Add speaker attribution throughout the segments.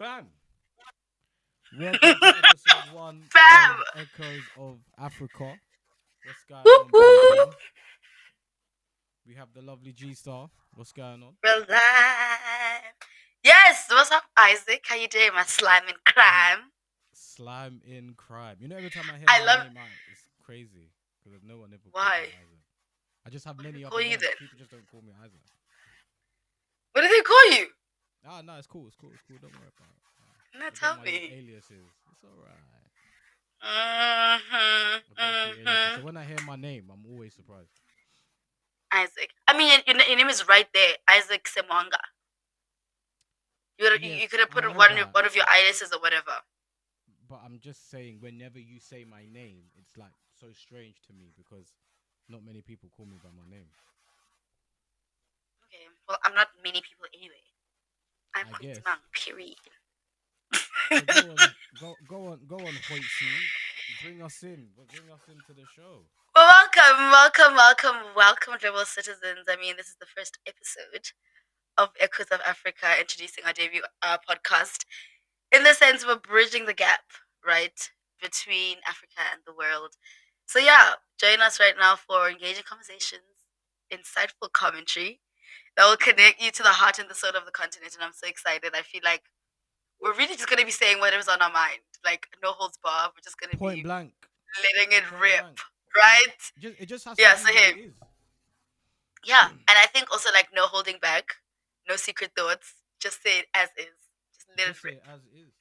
Speaker 1: Bam! Welcome to episode one
Speaker 2: Bam!
Speaker 1: of Echoes of Africa. What's going
Speaker 2: Whoop
Speaker 1: on,
Speaker 2: whoop!
Speaker 1: people? We have the lovely G Star. What's going on?
Speaker 2: We're live. Yes, what's up, Isaac? How you doing, my slime and
Speaker 1: I'm
Speaker 2: crime?
Speaker 1: slime in crime. You know, every time I hear
Speaker 2: I
Speaker 1: my
Speaker 2: love.
Speaker 1: name, it's crazy because no one ever calls me
Speaker 2: Why?
Speaker 1: Isaac. I just have
Speaker 2: What do they
Speaker 1: many
Speaker 2: call
Speaker 1: other
Speaker 2: you
Speaker 1: names.
Speaker 2: then?
Speaker 1: People just don't call me Isaac.
Speaker 2: What do they call you?
Speaker 1: Ah, no, it's cool. It's cool. It's cool. Don't worry about it.
Speaker 2: No,
Speaker 1: I got
Speaker 2: tell
Speaker 1: my little
Speaker 2: me.
Speaker 1: aliases. It's all right.
Speaker 2: Mm-hmm,
Speaker 1: I got a few aliases.
Speaker 2: mm-hmm.
Speaker 1: So when I hear my name, I'm always surprised.
Speaker 2: Isaac. I mean, your name is right there, Isaac Semwanga.
Speaker 1: Yeah,
Speaker 2: You could have
Speaker 1: I
Speaker 2: put
Speaker 1: know that.
Speaker 2: one of your aliases or whatever.
Speaker 1: But I'm just saying, whenever you say my name, it's like so strange to me because not many people call me by my name.
Speaker 2: Okay. Well, I'm not many people anyway. I'm
Speaker 1: I
Speaker 2: Queen
Speaker 1: guess.
Speaker 2: Timang. Period.
Speaker 1: So go on, Hoitzy. Bring us in. Bring us into the show.
Speaker 2: Well, welcome, global citizens. I mean, this is the first episode of Echoes of Africa, introducing our debut podcast. In the sense, we're bridging the gap, right, between Africa and the world. So, yeah, join us right now for engaging conversations, insightful commentary that will connect you to the heart and the soul of the continent. And I'm so excited. I feel like we're really just going to be saying whatever's on our mind, like no holds barred. We're just going to
Speaker 1: Point
Speaker 2: be
Speaker 1: blank.
Speaker 2: letting it
Speaker 1: Point
Speaker 2: rip,
Speaker 1: blank.
Speaker 2: right?
Speaker 1: It just has to
Speaker 2: Yeah,
Speaker 1: be
Speaker 2: so
Speaker 1: what
Speaker 2: hey,
Speaker 1: it is.
Speaker 2: yeah, and I think also like no holding back, no secret thoughts. Just say it as is. Just let it
Speaker 1: Just say
Speaker 2: rip,
Speaker 1: it as is.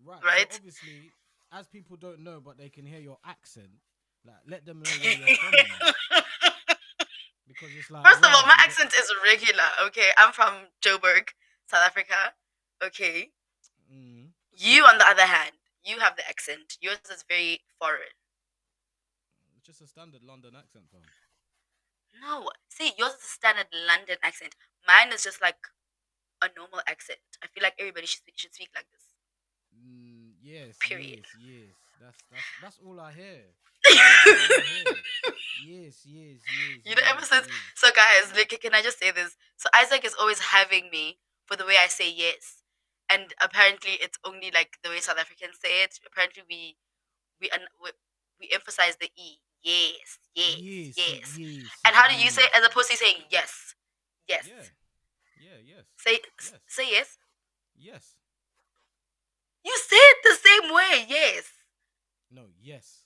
Speaker 1: Right. So
Speaker 2: right?
Speaker 1: obviously, as people don't know, but they can hear your accent. Like, let them know where you're from and that. Because it's like,
Speaker 2: First of all,
Speaker 1: raw.
Speaker 2: my
Speaker 1: You got.
Speaker 2: accent is regular. Okay, I'm from Joburg, South Africa. Okay,
Speaker 1: Mm,
Speaker 2: you on the other hand, you have the accent. Yours is very foreign.
Speaker 1: it's just a standard London accent, fam.
Speaker 2: No, see, yours is a standard London accent. Mine is just like a normal accent. I feel like everybody should speak like this.
Speaker 1: Yes,
Speaker 2: Period.
Speaker 1: yes, yes. That's all I hear. That's all I hear. Yes, yes, yes,
Speaker 2: You know, ever
Speaker 1: yes,
Speaker 2: since,
Speaker 1: yes.
Speaker 2: so guys, like, can I just say this? So Isaac is always having me for the way I say yes, and apparently it's only like the way South Africans say it. Apparently we emphasize the e. Yes, yes,
Speaker 1: Yes,
Speaker 2: yes.
Speaker 1: yes,
Speaker 2: And how do you say
Speaker 1: yes.
Speaker 2: it as opposed to saying yes, yes?
Speaker 1: Yeah, yeah, yes,
Speaker 2: Say
Speaker 1: yes,
Speaker 2: say yes.
Speaker 1: yes.
Speaker 2: You say it the same way. Yes,
Speaker 1: No, yes.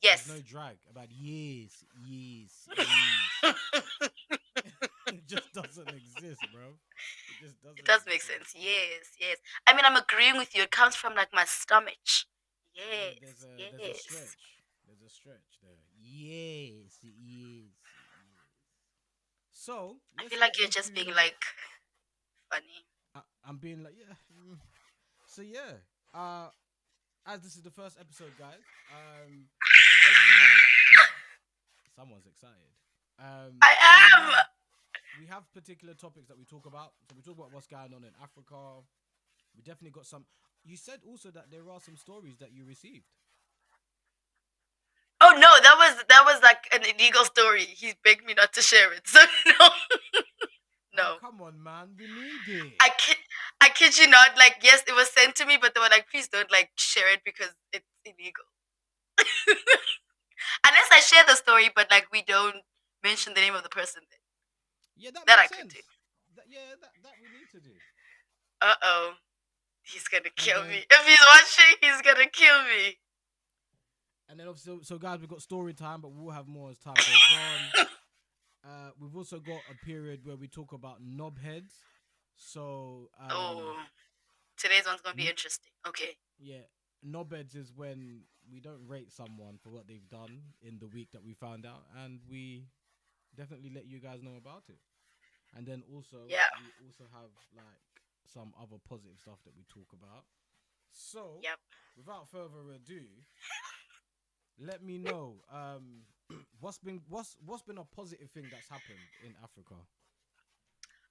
Speaker 1: There's no
Speaker 2: yes.
Speaker 1: drag about yes, yes, yes. It just doesn't exist, bro. It just
Speaker 2: It
Speaker 1: doesn't
Speaker 2: does make
Speaker 1: exist.
Speaker 2: sense. Yes, yes. I mean, I'm agreeing with you. It comes from like my stomach.
Speaker 1: Yeah,
Speaker 2: Yes,
Speaker 1: there's a
Speaker 2: yes.
Speaker 1: stretch. There's a stretch there. Yes, yes, yes. So
Speaker 2: I
Speaker 1: let's
Speaker 2: feel
Speaker 1: get
Speaker 2: like you're just being
Speaker 1: into.
Speaker 2: like funny.
Speaker 1: I'm being like, yeah. So yeah, uh, as this is the first episode, guys, every someone's excited.
Speaker 2: I
Speaker 1: We
Speaker 2: am.
Speaker 1: have particular topics that we talk about. So we talk about what's going on in Africa. We definitely got some. You said also that there are some stories that you received.
Speaker 2: Oh no, that was like an illegal story. He begged me not to share it. So no,
Speaker 1: Oh
Speaker 2: no.
Speaker 1: come on, man, we need it.
Speaker 2: I kid you not. Like yes, it was sent to me, but they were like, please don't like share it because it's illegal. Unless I share the story, but like we don't mention the name of the person.
Speaker 1: Yeah, that
Speaker 2: That I
Speaker 1: makes
Speaker 2: could do.
Speaker 1: sense. Yeah, that we need to do.
Speaker 2: Uh-oh. He's gonna
Speaker 1: And
Speaker 2: kill
Speaker 1: then
Speaker 2: me. If he's watching, he's gonna kill me.
Speaker 1: obviously, so guys, we've got story time, but we'll have more as time goes on. We've also got a period where we talk about knobheads. So
Speaker 2: Oh, today's one's gonna be
Speaker 1: n-
Speaker 2: interesting. Okay.
Speaker 1: yeah, knobheads is when we don't rate someone for what they've done in the week that we found out, and we definitely let you guys know about it. And then also
Speaker 2: Yeah.
Speaker 1: we also have like some other positive stuff that we talk about. So
Speaker 2: Yep.
Speaker 1: without further ado, let me know what's been a positive thing that's happened in Africa.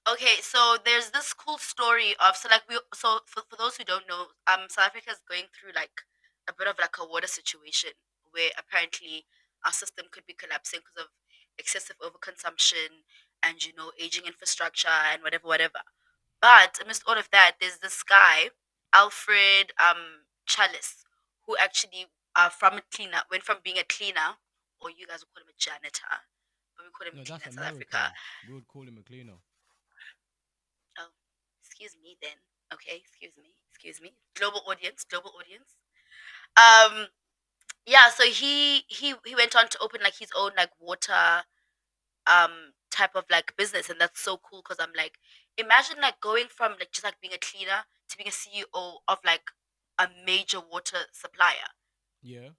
Speaker 2: Okay, so there's this cool story of so like we so for those who don't know, South Africa is going through like a bit of like a water situation where apparently our system could be collapsing because of excessive overconsumption and aging infrastructure and whatever. But amidst all of that, there's this guy, Alfred Challis, who actually from a cleaner went from being a cleaner, or you guys would call him a janitor, but we call him
Speaker 1: No,
Speaker 2: a cleaner
Speaker 1: that's
Speaker 2: in South Africa.
Speaker 1: American. We would call him a cleaner.
Speaker 2: Oh, excuse me then. Okay, excuse me. Global audience, global audience. Um, yeah. So he went on to open like his own like water type of like business, and that's so cool because I'm like, imagine like going from like just like being a cleaner to being a CEO of like a major water supplier.
Speaker 1: Yeah.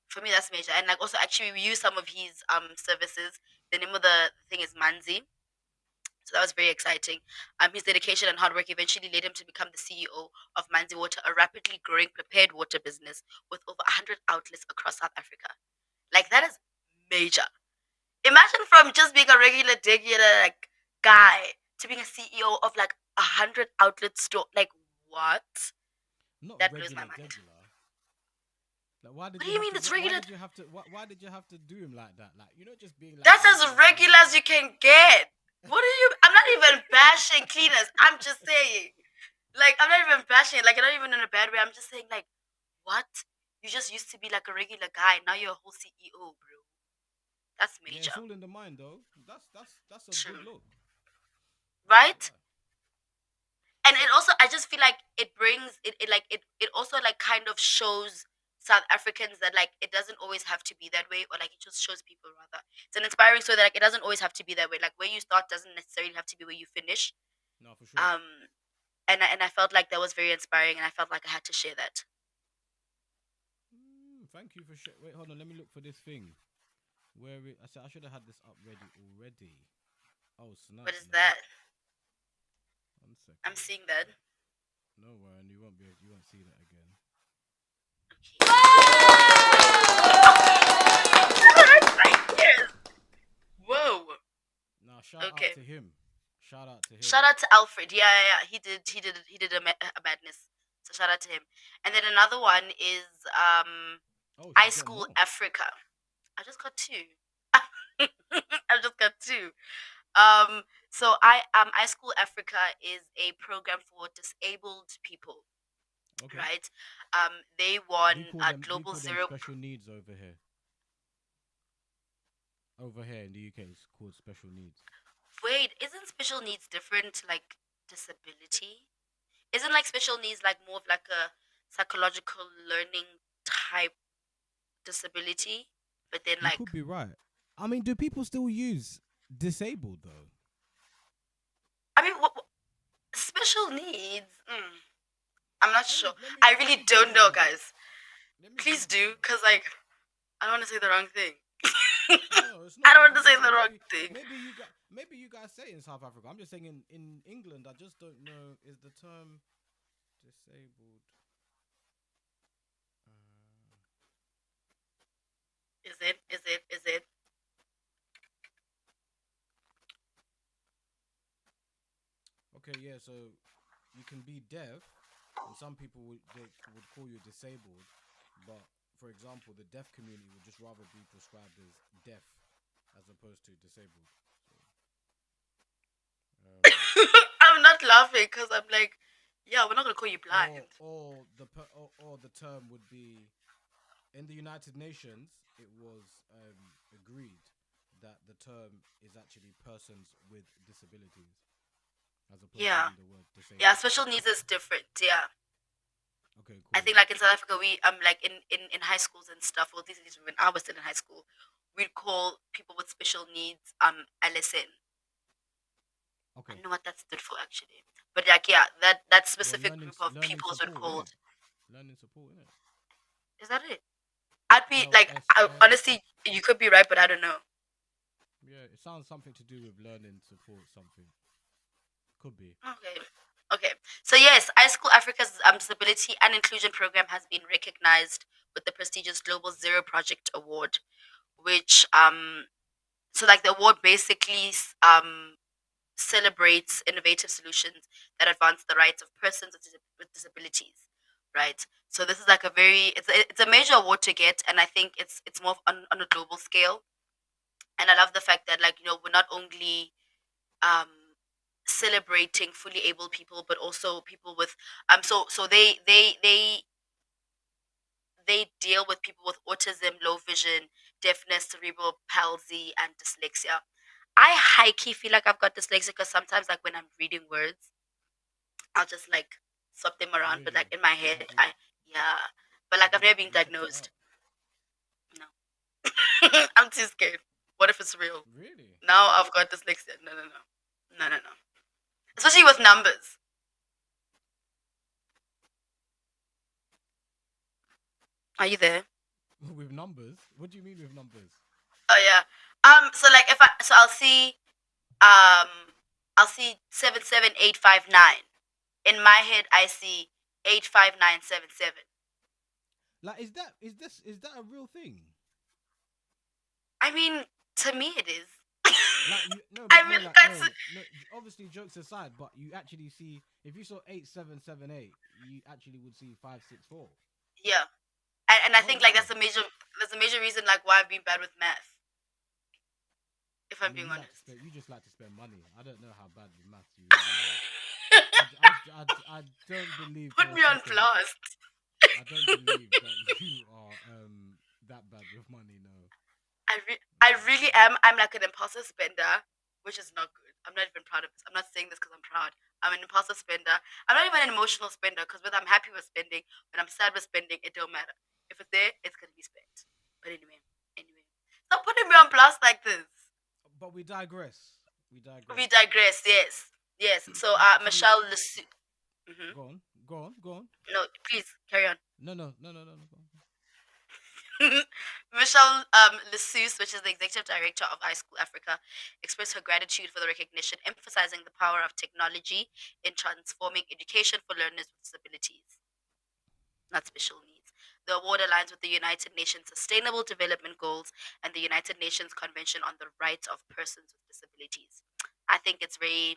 Speaker 2: For me, that's major. And like also actually we use some of his services. The name of the thing is Manzi. So that was very exciting. His dedication and hard work eventually led him to become the CEO of Manzi Water, a rapidly growing prepared water business with over 100 outlets across South Africa. Like that is major. Imagine from just being a regular like guy to being a CEO of like 100 outlet store. Like what?
Speaker 1: Not
Speaker 2: That blows my
Speaker 1: regular,
Speaker 2: mind.
Speaker 1: regular. Like, why did
Speaker 2: What do
Speaker 1: you
Speaker 2: you
Speaker 1: have
Speaker 2: mean
Speaker 1: to?
Speaker 2: it's
Speaker 1: Why
Speaker 2: regular?
Speaker 1: did you have to? Why did you have to do him like that? Like, just being like
Speaker 2: That's as
Speaker 1: regular,
Speaker 2: regular as
Speaker 1: regular.
Speaker 2: you can get. What are you? I'm not even bashing cleaners. I'm just saying. Like I'm not even bashing it. Like I'm not even in a bad way. I'm just saying like what? You just used to be like a regular guy. Now you're a whole CEO, bro. That's
Speaker 1: Yeah, it's
Speaker 2: major.
Speaker 1: all in the mind, though. That's a good
Speaker 2: True.
Speaker 1: look. Not gonna
Speaker 2: Right?
Speaker 1: lie.
Speaker 2: And it also I just feel like it brings it like it also like kind of shows South Africans that like it doesn't always have to be that way, or like it just shows people rather. It's an inspiring story that like it doesn't always have to be that way. Like where you start doesn't necessarily have to be where you finish.
Speaker 1: No, for sure.
Speaker 2: Um and I felt like that was very inspiring, and I felt like I had to share that.
Speaker 1: Thank you for Wait, hold on. Let me look for this thing. Where I said I should have had this up ready already. Oh snap!
Speaker 2: What is
Speaker 1: No,
Speaker 2: that?
Speaker 1: one
Speaker 2: I'm
Speaker 1: second.
Speaker 2: seeing that.
Speaker 1: No, Warren, you won't be. You won't see that again.
Speaker 2: Yes. Whoa.
Speaker 1: Now, shout out
Speaker 2: Okay.
Speaker 1: to him. Shout out to him.
Speaker 2: Shout out to Alfred. Yeah. He did a madness. So shout out to him. And then another one is
Speaker 1: Oh, she's got
Speaker 2: iSchool
Speaker 1: more.
Speaker 2: Africa. I just got two. I just got two. So iSchool Africa is a program for disabled people,
Speaker 1: Okay.
Speaker 2: right? They won
Speaker 1: We call
Speaker 2: a
Speaker 1: them. We
Speaker 2: Global
Speaker 1: call them
Speaker 2: Zero.
Speaker 1: special needs over here. Over here in the UK, it's called special needs.
Speaker 2: Wait, isn't special needs different to like disability? Isn't like special needs like more of like a psychological learning type disability? But then
Speaker 1: You
Speaker 2: like,
Speaker 1: could be right. I mean, do people still use disabled though?
Speaker 2: I mean, special needs? I'm not
Speaker 1: Let me
Speaker 2: sure.
Speaker 1: let me
Speaker 2: I
Speaker 1: let
Speaker 2: really
Speaker 1: me
Speaker 2: don't
Speaker 1: Google
Speaker 2: know,
Speaker 1: that.
Speaker 2: guys.
Speaker 1: Let me
Speaker 2: Please
Speaker 1: Google
Speaker 2: do,
Speaker 1: that.
Speaker 2: cause like I don't want to say the wrong thing.
Speaker 1: No, it's
Speaker 2: I
Speaker 1: not.
Speaker 2: don't
Speaker 1: But
Speaker 2: want
Speaker 1: I'm
Speaker 2: to say
Speaker 1: just saying
Speaker 2: the wrong
Speaker 1: maybe
Speaker 2: thing.
Speaker 1: maybe you guys say it in South Africa. I'm just saying in England, I just don't know. Is the term disabled? Uh,
Speaker 2: Is it? Is it? Is it?
Speaker 1: okay, yeah. So you can be deaf, and some people would call you disabled, but for example, the deaf community would just rather be prescribed as deaf as opposed to disabled. So, um,
Speaker 2: I'm not laughing because I'm like, yeah, we're not gonna call you blind.
Speaker 1: or the term would be in the United Nations. It was agreed that the term is actually persons with disabilities as opposed to
Speaker 2: Yeah,
Speaker 1: using the word
Speaker 2: yeah.
Speaker 1: disabled.
Speaker 2: Special needs is different. Yeah.
Speaker 1: Okay,
Speaker 2: I
Speaker 1: cool.
Speaker 2: think like in South Africa, we like in high schools and stuff. Well, this is when I was still in high school. We'd call people with special needs LSN. I
Speaker 1: Okay.
Speaker 2: don't know what that stood for actually, but like yeah, that
Speaker 1: Well,
Speaker 2: specific group of
Speaker 1: learning
Speaker 2: peoples would
Speaker 1: support,
Speaker 2: called.
Speaker 1: innit? Learning support, innit?
Speaker 2: Is that it? I'd be like,
Speaker 1: LSN.
Speaker 2: honestly, you could be right, but I don't know.
Speaker 1: Yeah, it sounds something to do with learning support. Something could be.
Speaker 2: Okay. Okay. So yes, iSchool Africa's Disability and Inclusion Program has been recognized with the prestigious Global Zero Project Award, which so like the award basically celebrates innovative solutions that advance the rights of persons with disabilities, right? So this is like a very it's a major award to get, and I think it's more on a global scale. And I love the fact that like we're not only um celebrating fully able people, but also people with they deal with people with autism, low vision, deafness, cerebral palsy, and dyslexia. I high key feel like I've got dyslexia because sometimes, like when I'm reading words, I'll just like swap them around. But
Speaker 1: Really?
Speaker 2: like in my head,
Speaker 1: Have you
Speaker 2: yeah. But like I've never been
Speaker 1: checked it
Speaker 2: diagnosed.
Speaker 1: out?
Speaker 2: No, I'm too scared. What if it's real?
Speaker 1: Really?
Speaker 2: Now I've got dyslexia. No, no, no, no, no, no. Especially with numbers. Are you there?
Speaker 1: With numbers? What do you mean with numbers?
Speaker 2: Oh yeah. So like if I so I'll see 77859. In my head I see 85977.
Speaker 1: Like, is that a real thing?
Speaker 2: I mean, to me it is.
Speaker 1: Like, you no,
Speaker 2: I
Speaker 1: but no,
Speaker 2: really
Speaker 1: like,
Speaker 2: can't.
Speaker 1: no. Obviously, jokes aside, but you actually see if you saw 8778, you actually would see 564.
Speaker 2: Yeah, and I
Speaker 1: Oh
Speaker 2: think like
Speaker 1: wow.
Speaker 2: that's a major reason like why I've been bad with math. If
Speaker 1: I
Speaker 2: I'm
Speaker 1: mean,
Speaker 2: being
Speaker 1: you like to
Speaker 2: honest.
Speaker 1: spend. You just like to spend money. I don't know how bad with maths you really are. I don't believe
Speaker 2: Put
Speaker 1: for a
Speaker 2: me on
Speaker 1: second.
Speaker 2: blast.
Speaker 1: I don't believe that you are that bad with money. No.
Speaker 2: I really am. I'm like an impulsive spender, which is not good. I'm not even proud of this. I'm not saying this because I'm proud. I'm an impulsive spender. I'm not even an emotional spender because whether I'm happy with spending, when I'm sad with spending, it don't matter. If it's there, it's gonna be spent. But anyway, stop putting me on blast like this.
Speaker 1: But we digress. We
Speaker 2: We
Speaker 1: digress.
Speaker 2: digress. Yes, yes. So,
Speaker 1: I actually
Speaker 2: Michelle Lesu. Mm-hmm.
Speaker 1: go on. Go on. Go on.
Speaker 2: No, please carry on.
Speaker 1: No, no, no, no, no, no. Go on.
Speaker 2: Michelle Lessus, which is the executive director of iSchool Africa, expressed her gratitude for the recognition, emphasizing the power of technology in transforming education for learners with disabilities, not special needs. The award aligns with the United Nations Sustainable Development Goals and the United Nations Convention on the Rights of Persons with Disabilities. I think it's very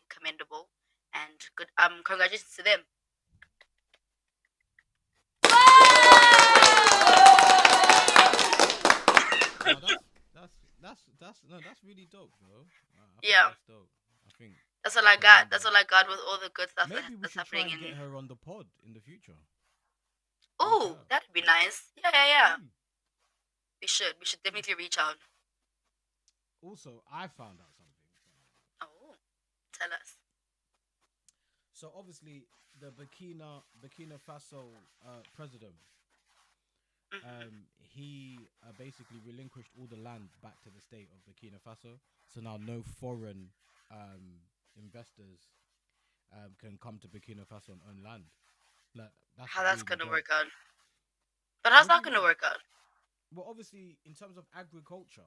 Speaker 2: commendable and good. Congratulations to them.
Speaker 1: No, that's no, that's really dope though. I think
Speaker 2: Yeah,
Speaker 1: that's dope. I think
Speaker 2: that's all I got. That's
Speaker 1: commendable.
Speaker 2: all I got with all the good stuff
Speaker 1: Maybe we
Speaker 2: that's
Speaker 1: should try
Speaker 2: happening
Speaker 1: and
Speaker 2: in.
Speaker 1: get her on the pod in the future. Reach
Speaker 2: Oh,
Speaker 1: out.
Speaker 2: that'd be nice. Yeah, yeah, yeah.
Speaker 1: Mm.
Speaker 2: We should. We should
Speaker 1: Mm.
Speaker 2: definitely reach out.
Speaker 1: Also, I found out something.
Speaker 2: Oh, tell us.
Speaker 1: So obviously, the Burkina Faso president,
Speaker 2: Hmm.
Speaker 1: he basically relinquished all the land back to the state of Burkina Faso. So now no foreign investors can come to Burkina Faso and own land. Like, that's
Speaker 2: How that's
Speaker 1: really
Speaker 2: gonna
Speaker 1: dope.
Speaker 2: work out? But how's
Speaker 1: What do
Speaker 2: that
Speaker 1: you
Speaker 2: gonna
Speaker 1: mean?
Speaker 2: work out?
Speaker 1: Well, obviously, in terms of agriculture,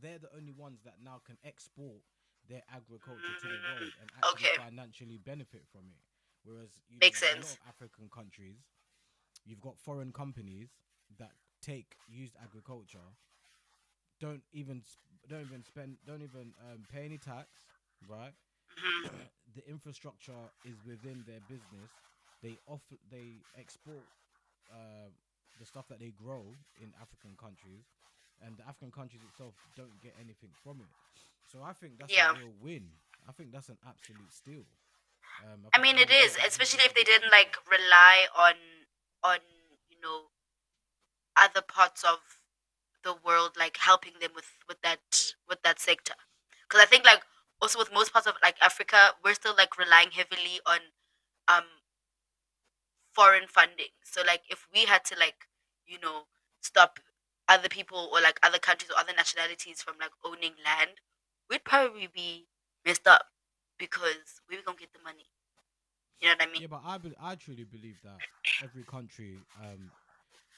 Speaker 1: they're the only ones that now can export their agriculture to the
Speaker 2: Mm,
Speaker 1: world and actually
Speaker 2: okay,
Speaker 1: financially benefit from it. Whereas,
Speaker 2: makes
Speaker 1: a lot
Speaker 2: sense.
Speaker 1: of African countries, you've got foreign companies that take used agriculture, don't even spend, don't even pay any tax, right?
Speaker 2: Hmm.
Speaker 1: The infrastructure is within their business. They export uh, the stuff that they grow in African countries, and the African countries itself don't get anything from it. So I think that's a
Speaker 2: Yeah,
Speaker 1: real win. I think that's an absolute steal. I
Speaker 2: I
Speaker 1: think
Speaker 2: mean it
Speaker 1: World
Speaker 2: is,
Speaker 1: Bank is really
Speaker 2: especially if they
Speaker 1: giving
Speaker 2: didn't like
Speaker 1: support.
Speaker 2: rely on you know other parts of the world like helping them with that sector. Because I think like also with most parts of like Africa, we're still like relying heavily on um foreign funding. So like if we had to like, you know, stop other people or like other countries or other nationalities from like owning land, we'd probably be messed up because we were gonna get the money. You know what I mean?
Speaker 1: Yeah, but I truly believe that every country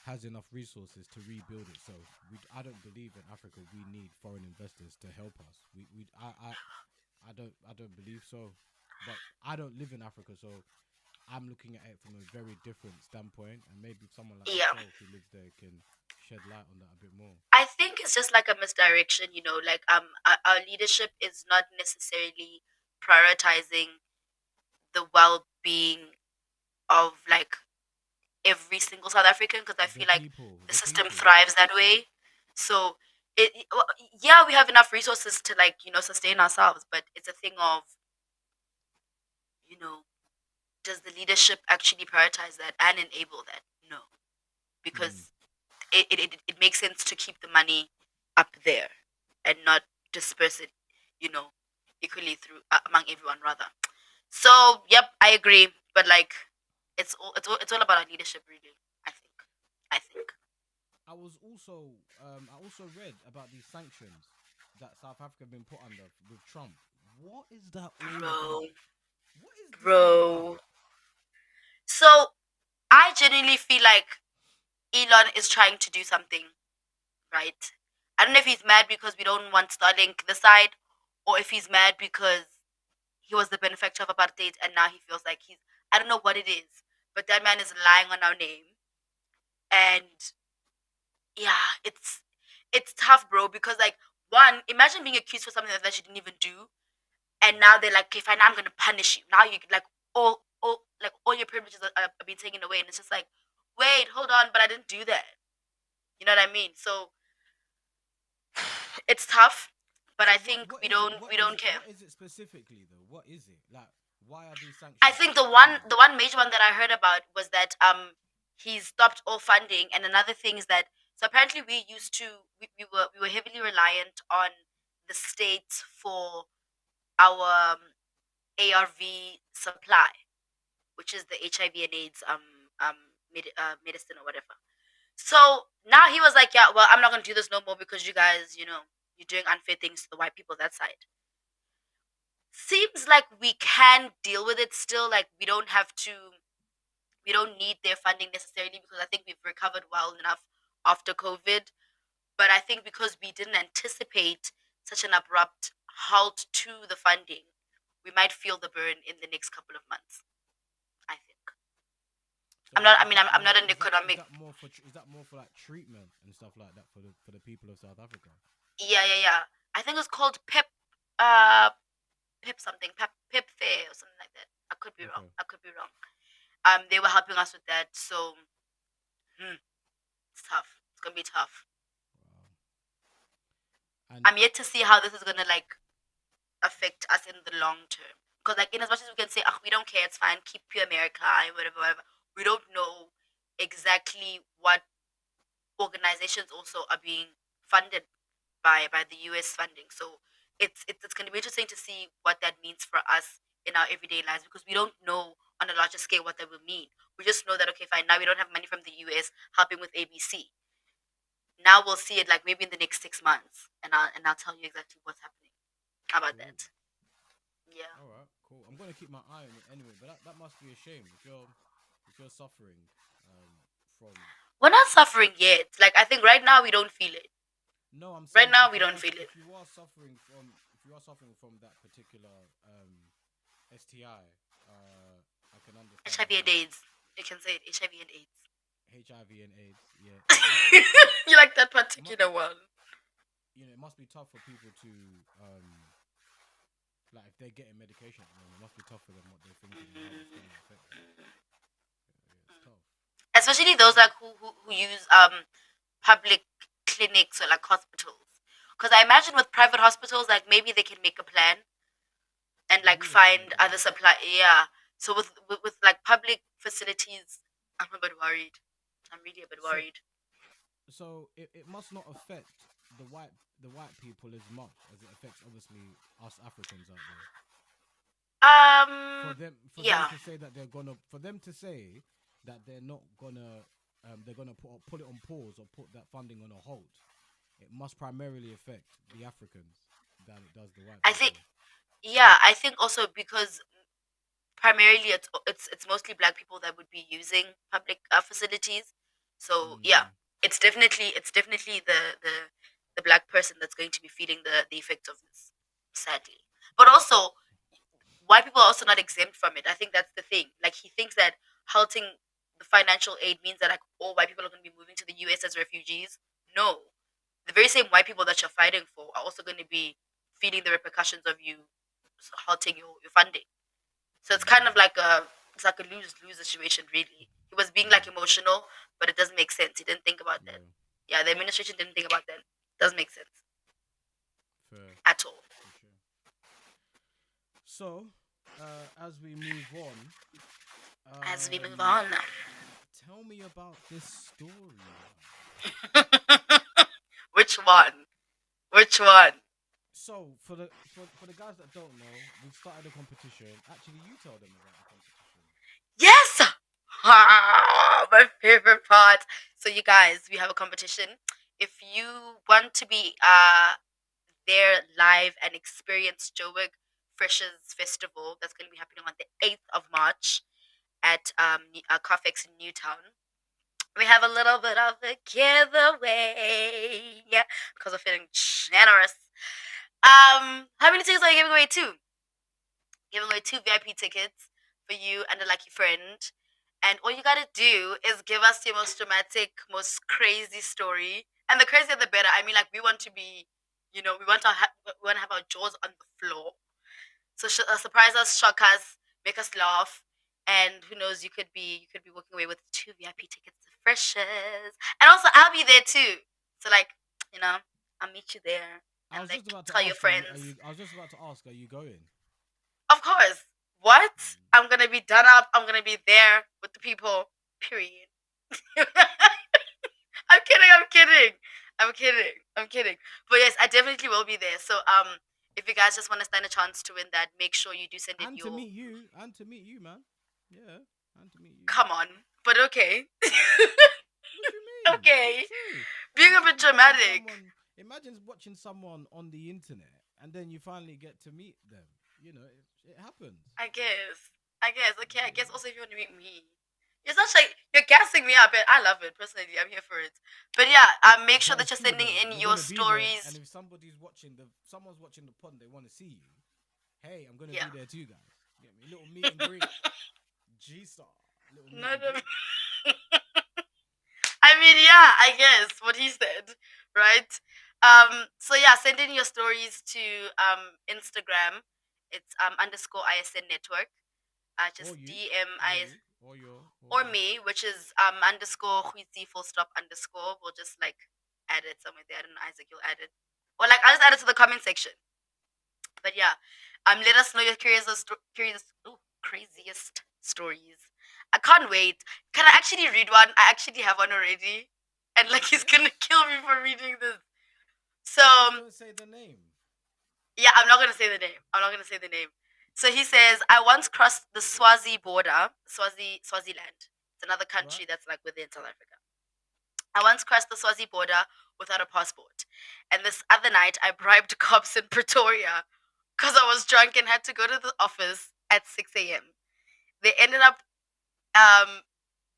Speaker 1: has enough resources to rebuild itself. I don't believe in Africa we need foreign investors to help us. I don't believe so. But I don't live in Africa, so I'm looking at it from a very different standpoint, and maybe someone like
Speaker 2: Yeah.
Speaker 1: yourself who lives there can shed light on that a bit more.
Speaker 2: I think it's just like a misdirection, you know, like our leadership is not necessarily prioritizing the well-being of like every single South African because I feel like the
Speaker 1: The
Speaker 2: system
Speaker 1: people.
Speaker 2: thrives that way. So well, yeah, we have enough resources to like sustain ourselves, but it's a thing of you know does the leadership actually prioritize that and enable that? No,
Speaker 1: Mm.
Speaker 2: because it makes sense to keep the money up there and not disperse it, you know, equally through among everyone rather. So, yep, I agree, but like it's all about our leadership really, I think. I think.
Speaker 1: I also read about these sanctions that South Africa have been put under with Trump. What is that all
Speaker 2: Bro,
Speaker 1: about? What is this all about?
Speaker 2: bro. So, I genuinely feel like Elon is trying to do something, right? I don't know if he's mad because we don't want Starlink this side, or if he's mad because he was the benefactor of apartheid and now he feels like he's I don't know what it is, but that man is lying on our name. And yeah, it's tough, bro, because like one, imagine being accused for something that you didn't even do, and now they're like, okay, fine, I'm gonna punish you. Now you like all your privileges are being taken away, and it's just like, wait, hold on, but I didn't do that. You know what I mean? So it's tough, but
Speaker 1: So
Speaker 2: I
Speaker 1: what
Speaker 2: think
Speaker 1: what
Speaker 2: we
Speaker 1: is it?
Speaker 2: don't we don't care.
Speaker 1: What is it specifically though? What is it? Like why are these
Speaker 2: I
Speaker 1: sanctions
Speaker 2: think the
Speaker 1: put
Speaker 2: one
Speaker 1: on?
Speaker 2: the one major one that I heard about was that he stopped all funding, and another thing is that so apparently we were heavily reliant on the states for our ARV supply, which is the HIV and AIDS medicine or whatever. So now he was like, yeah, well, I'm not gonna do this no more because you guys, you're doing unfair things to the white people that side. Seems like we can deal with it still. Like we don't need their funding necessarily because I think we've recovered well enough after COVID. But I think because we didn't anticipate such an abrupt halt to the funding, we might feel the burn in the next couple of months. I think.
Speaker 1: So
Speaker 2: I'm not an economic.
Speaker 1: is that more for like treatment and stuff like that for the people of South Africa?
Speaker 2: Yeah, yeah, yeah. I think it's called uh, Pep something, Pep Fair or something like that. I could be wrong.
Speaker 1: Okay.
Speaker 2: I could be wrong. They were helping us with that, so it's tough. It's gonna be tough.
Speaker 1: Wow. And
Speaker 2: I'm yet to see how this is gonna like affect us in the long term. Because like in as much as we can say, oh, we don't care, it's fine, keep pure America and whatever, whatever. We don't know exactly what organizations also are being funded by the US funding. So it's gonna be interesting to see what that means for us in our everyday lives because we don't know on a larger scale what that will mean. We just know that okay, fine, now we don't have money from the US helping with ABC. Now we'll see it like maybe in the next 6 months and I'll tell you exactly what's happening. How about
Speaker 1: cool.
Speaker 2: that? Yeah.
Speaker 1: All right. Cool. I'm gonna keep my eye on it anyway. But that must be a shame if you're suffering from.
Speaker 2: We're not suffering yet. Like I think right now we don't feel it.
Speaker 1: No, I'm
Speaker 2: Right
Speaker 1: saying
Speaker 2: now we don't feel it.
Speaker 1: if you are suffering from that particular STI, I can understand
Speaker 2: HIV and
Speaker 1: how
Speaker 2: AIDS. You can say it. HIV and AIDS.
Speaker 1: HIV and AIDS. Yeah, it must be tough.
Speaker 2: You like that
Speaker 1: It mu-
Speaker 2: particular one?
Speaker 1: it must be tough for people to like if they're getting medication at the moment. It must be tough for them what they're thinking and how it's gonna affect them. Yeah, it's tough.
Speaker 2: Especially those like who use public clinics or like hospitals. Because I imagine with private hospitals, like maybe they can make a plan and like
Speaker 1: Maybe they can
Speaker 2: find
Speaker 1: make a
Speaker 2: other
Speaker 1: plan.
Speaker 2: supply. Yeah. So with like public facilities, I'm a bit worried. I'm really a bit
Speaker 1: So
Speaker 2: worried.
Speaker 1: it must not affect the white people as much as it affects obviously us Africans out there.
Speaker 2: Um.
Speaker 1: For them
Speaker 2: Yeah.
Speaker 1: to say that they're not gonna they're gonna put it on pause or put that funding on a hold. It must primarily affect the Africans than it does the white
Speaker 2: I think.
Speaker 1: people.
Speaker 2: Yeah. I think also because primarily it's mostly black people that would be using public facilities. So yeah,
Speaker 1: Mm,
Speaker 2: it's definitely the black person that's going to be feeling the effects of this, sadly. But also, white people are also not exempt from it. I think that's the thing. Like he thinks that halting the financial aid means that like all white people are going to be moving to the US as refugees. No, the very same white people that you're fighting for are also going to be feeling the repercussions of you halting your funding. So
Speaker 1: mm,
Speaker 2: it's like a lose lose situation really. He was being like
Speaker 1: yeah,
Speaker 2: emotional, but it doesn't make sense. He didn't think about that.
Speaker 1: yeah.
Speaker 2: Yeah, the administration didn't think about that. Doesn't make sense
Speaker 1: Fair,
Speaker 2: at all.
Speaker 1: for sure. So, as we move on,
Speaker 2: As we move on.
Speaker 1: tell me about this story, man.
Speaker 2: Which one? Which one?
Speaker 1: So, for the guys that don't know, we've started a competition. Actually, you tell them about the competition.
Speaker 2: Yes! Ah, my favorite part. So you guys, we have a competition. If you want to be there live and experience Joburg Freshers Festival, that's going to be happening on the 8th of March at Carfax in Newtown. We have a little bit of a giveaway because we're feeling generous. How many tickets are you giving away? Two. Giving away two VIP tickets for you and a lucky friend. And all you gotta do is give us your most dramatic, most crazy story. And the crazier the better. I mean, like we want to be, we want to we want to have our jaws on the floor. So surprise us, shock us, make us laugh, and who knows, you could be walking away with two VIP tickets to Freshers, and also I'll be there too. So like, you know, I'll meet you there,
Speaker 1: I
Speaker 2: and
Speaker 1: was
Speaker 2: like
Speaker 1: just about to
Speaker 2: tell your
Speaker 1: ask, are you? Are
Speaker 2: friends.
Speaker 1: you? I was just about to ask, are you going?
Speaker 2: Of course. What? I'm gonna be done up. I'm gonna be there with the people. Period. I'm kidding. I'm kidding. I'm kidding. I'm kidding. But yes, I definitely will be there. So if you guys just want to stand a chance to win that, make sure you do send in
Speaker 1: And to
Speaker 2: your.
Speaker 1: meet you, and to meet you, man. Yeah, and to meet you.
Speaker 2: Come on. But okay.
Speaker 1: What do you mean? It's
Speaker 2: Okay.
Speaker 1: true.
Speaker 2: Being a bit
Speaker 1: Imagine watching
Speaker 2: dramatic.
Speaker 1: someone. Imagine watching someone on the internet, and then you finally get to meet them. You know, it happens.
Speaker 2: I guess. I guess. Okay. I guess
Speaker 1: Yeah.
Speaker 2: also if you want to meet me. You're such like you're gassing me up, and I love it personally. I'm here for it. But yeah, make sure
Speaker 1: But
Speaker 2: that
Speaker 1: it's
Speaker 2: you're
Speaker 1: true
Speaker 2: sending
Speaker 1: though.
Speaker 2: in
Speaker 1: You're
Speaker 2: your
Speaker 1: gonna be there, and
Speaker 2: stories.
Speaker 1: if someone's watching the pod, and they want to see you. Hey, I'm gonna
Speaker 2: Yeah.
Speaker 1: be there too, guys. Get me a little meet and greet. G Star, little meet
Speaker 2: Not
Speaker 1: and greet.
Speaker 2: I mean, yeah, I guess what he said, right? So yeah, send in your stories to Instagram. It's underscore ISN network.
Speaker 1: Or
Speaker 2: Just
Speaker 1: you,
Speaker 2: DM
Speaker 1: or
Speaker 2: IS
Speaker 1: you, or your, or
Speaker 2: or
Speaker 1: you.
Speaker 2: me, which is underscore Huizi full stop underscore. We'll just like add it somewhere there. I don't know, Isaac, you'll add it. Or like I'll just add it to the comment section. But yeah, let us know your craziest stories. I can't wait. Can I actually read one? I actually have one already, and like he's gonna
Speaker 1: Yes.
Speaker 2: kill me for reading this. So
Speaker 1: But just don't say the name.
Speaker 2: yeah, I'm not gonna say the name. I'm not gonna say the name. So he says, I once crossed the Swazi border, Swaziland. It's another
Speaker 1: Right?
Speaker 2: country that's like within South Africa. I once crossed the Swazi border without a passport, and this other night I bribed cops in Pretoria because I was drunk and had to go to the office at 6 a.m. They ended up um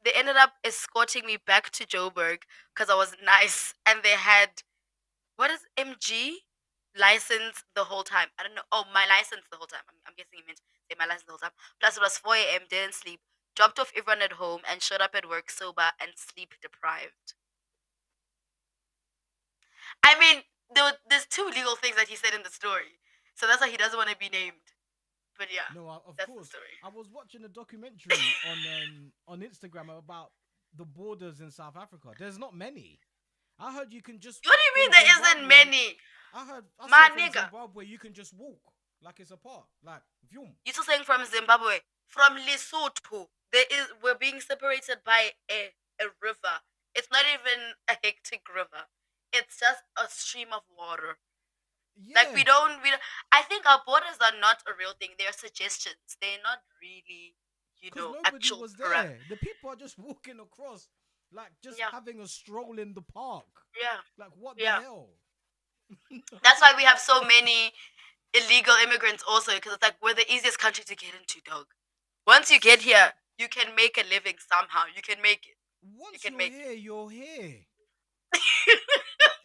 Speaker 2: they ended up escorting me back to Joburg because I was nice and they had what is MG license the whole time. I don't know. Oh, my license the whole time. I'm guessing he meant say my license the whole time. Plus it was 4 a.m. Didn't sleep. Dropped off everyone at home and showed up at work sober and sleep deprived. I mean, there's two legal things that he said in the story, so that's why he doesn't want to be named. But yeah,
Speaker 1: No, of
Speaker 2: that's the
Speaker 1: course.
Speaker 2: story.
Speaker 1: I was watching a documentary on Instagram about the borders in South Africa. There's not many. I heard you can just
Speaker 2: What do you mean
Speaker 1: from
Speaker 2: there isn't
Speaker 1: Zimbabwe.
Speaker 2: many?
Speaker 1: I
Speaker 2: My
Speaker 1: saw from
Speaker 2: nigga.
Speaker 1: Zimbabwe you can just walk like it's a park, like Vyum.
Speaker 2: You still saying from Zimbabwe? From Lesotho. We're being separated by a river. It's not even a hectic river. It's just a stream of water. Like
Speaker 1: Yeah,
Speaker 2: I think our borders are not a real thing. They're suggestions. They're not really,
Speaker 1: because nobody
Speaker 2: actual
Speaker 1: was
Speaker 2: param.
Speaker 1: there. The people are just walking across, like just
Speaker 2: Yeah,
Speaker 1: having a stroll in the park.
Speaker 2: yeah,
Speaker 1: Like what the
Speaker 2: yeah.
Speaker 1: hell?
Speaker 2: That's why we have so many illegal immigrants also, because it's like we're the easiest country to get into, dog. Once you get here, you can make a living somehow. You can make it. You
Speaker 1: Once
Speaker 2: can
Speaker 1: you're
Speaker 2: make
Speaker 1: here, you're here.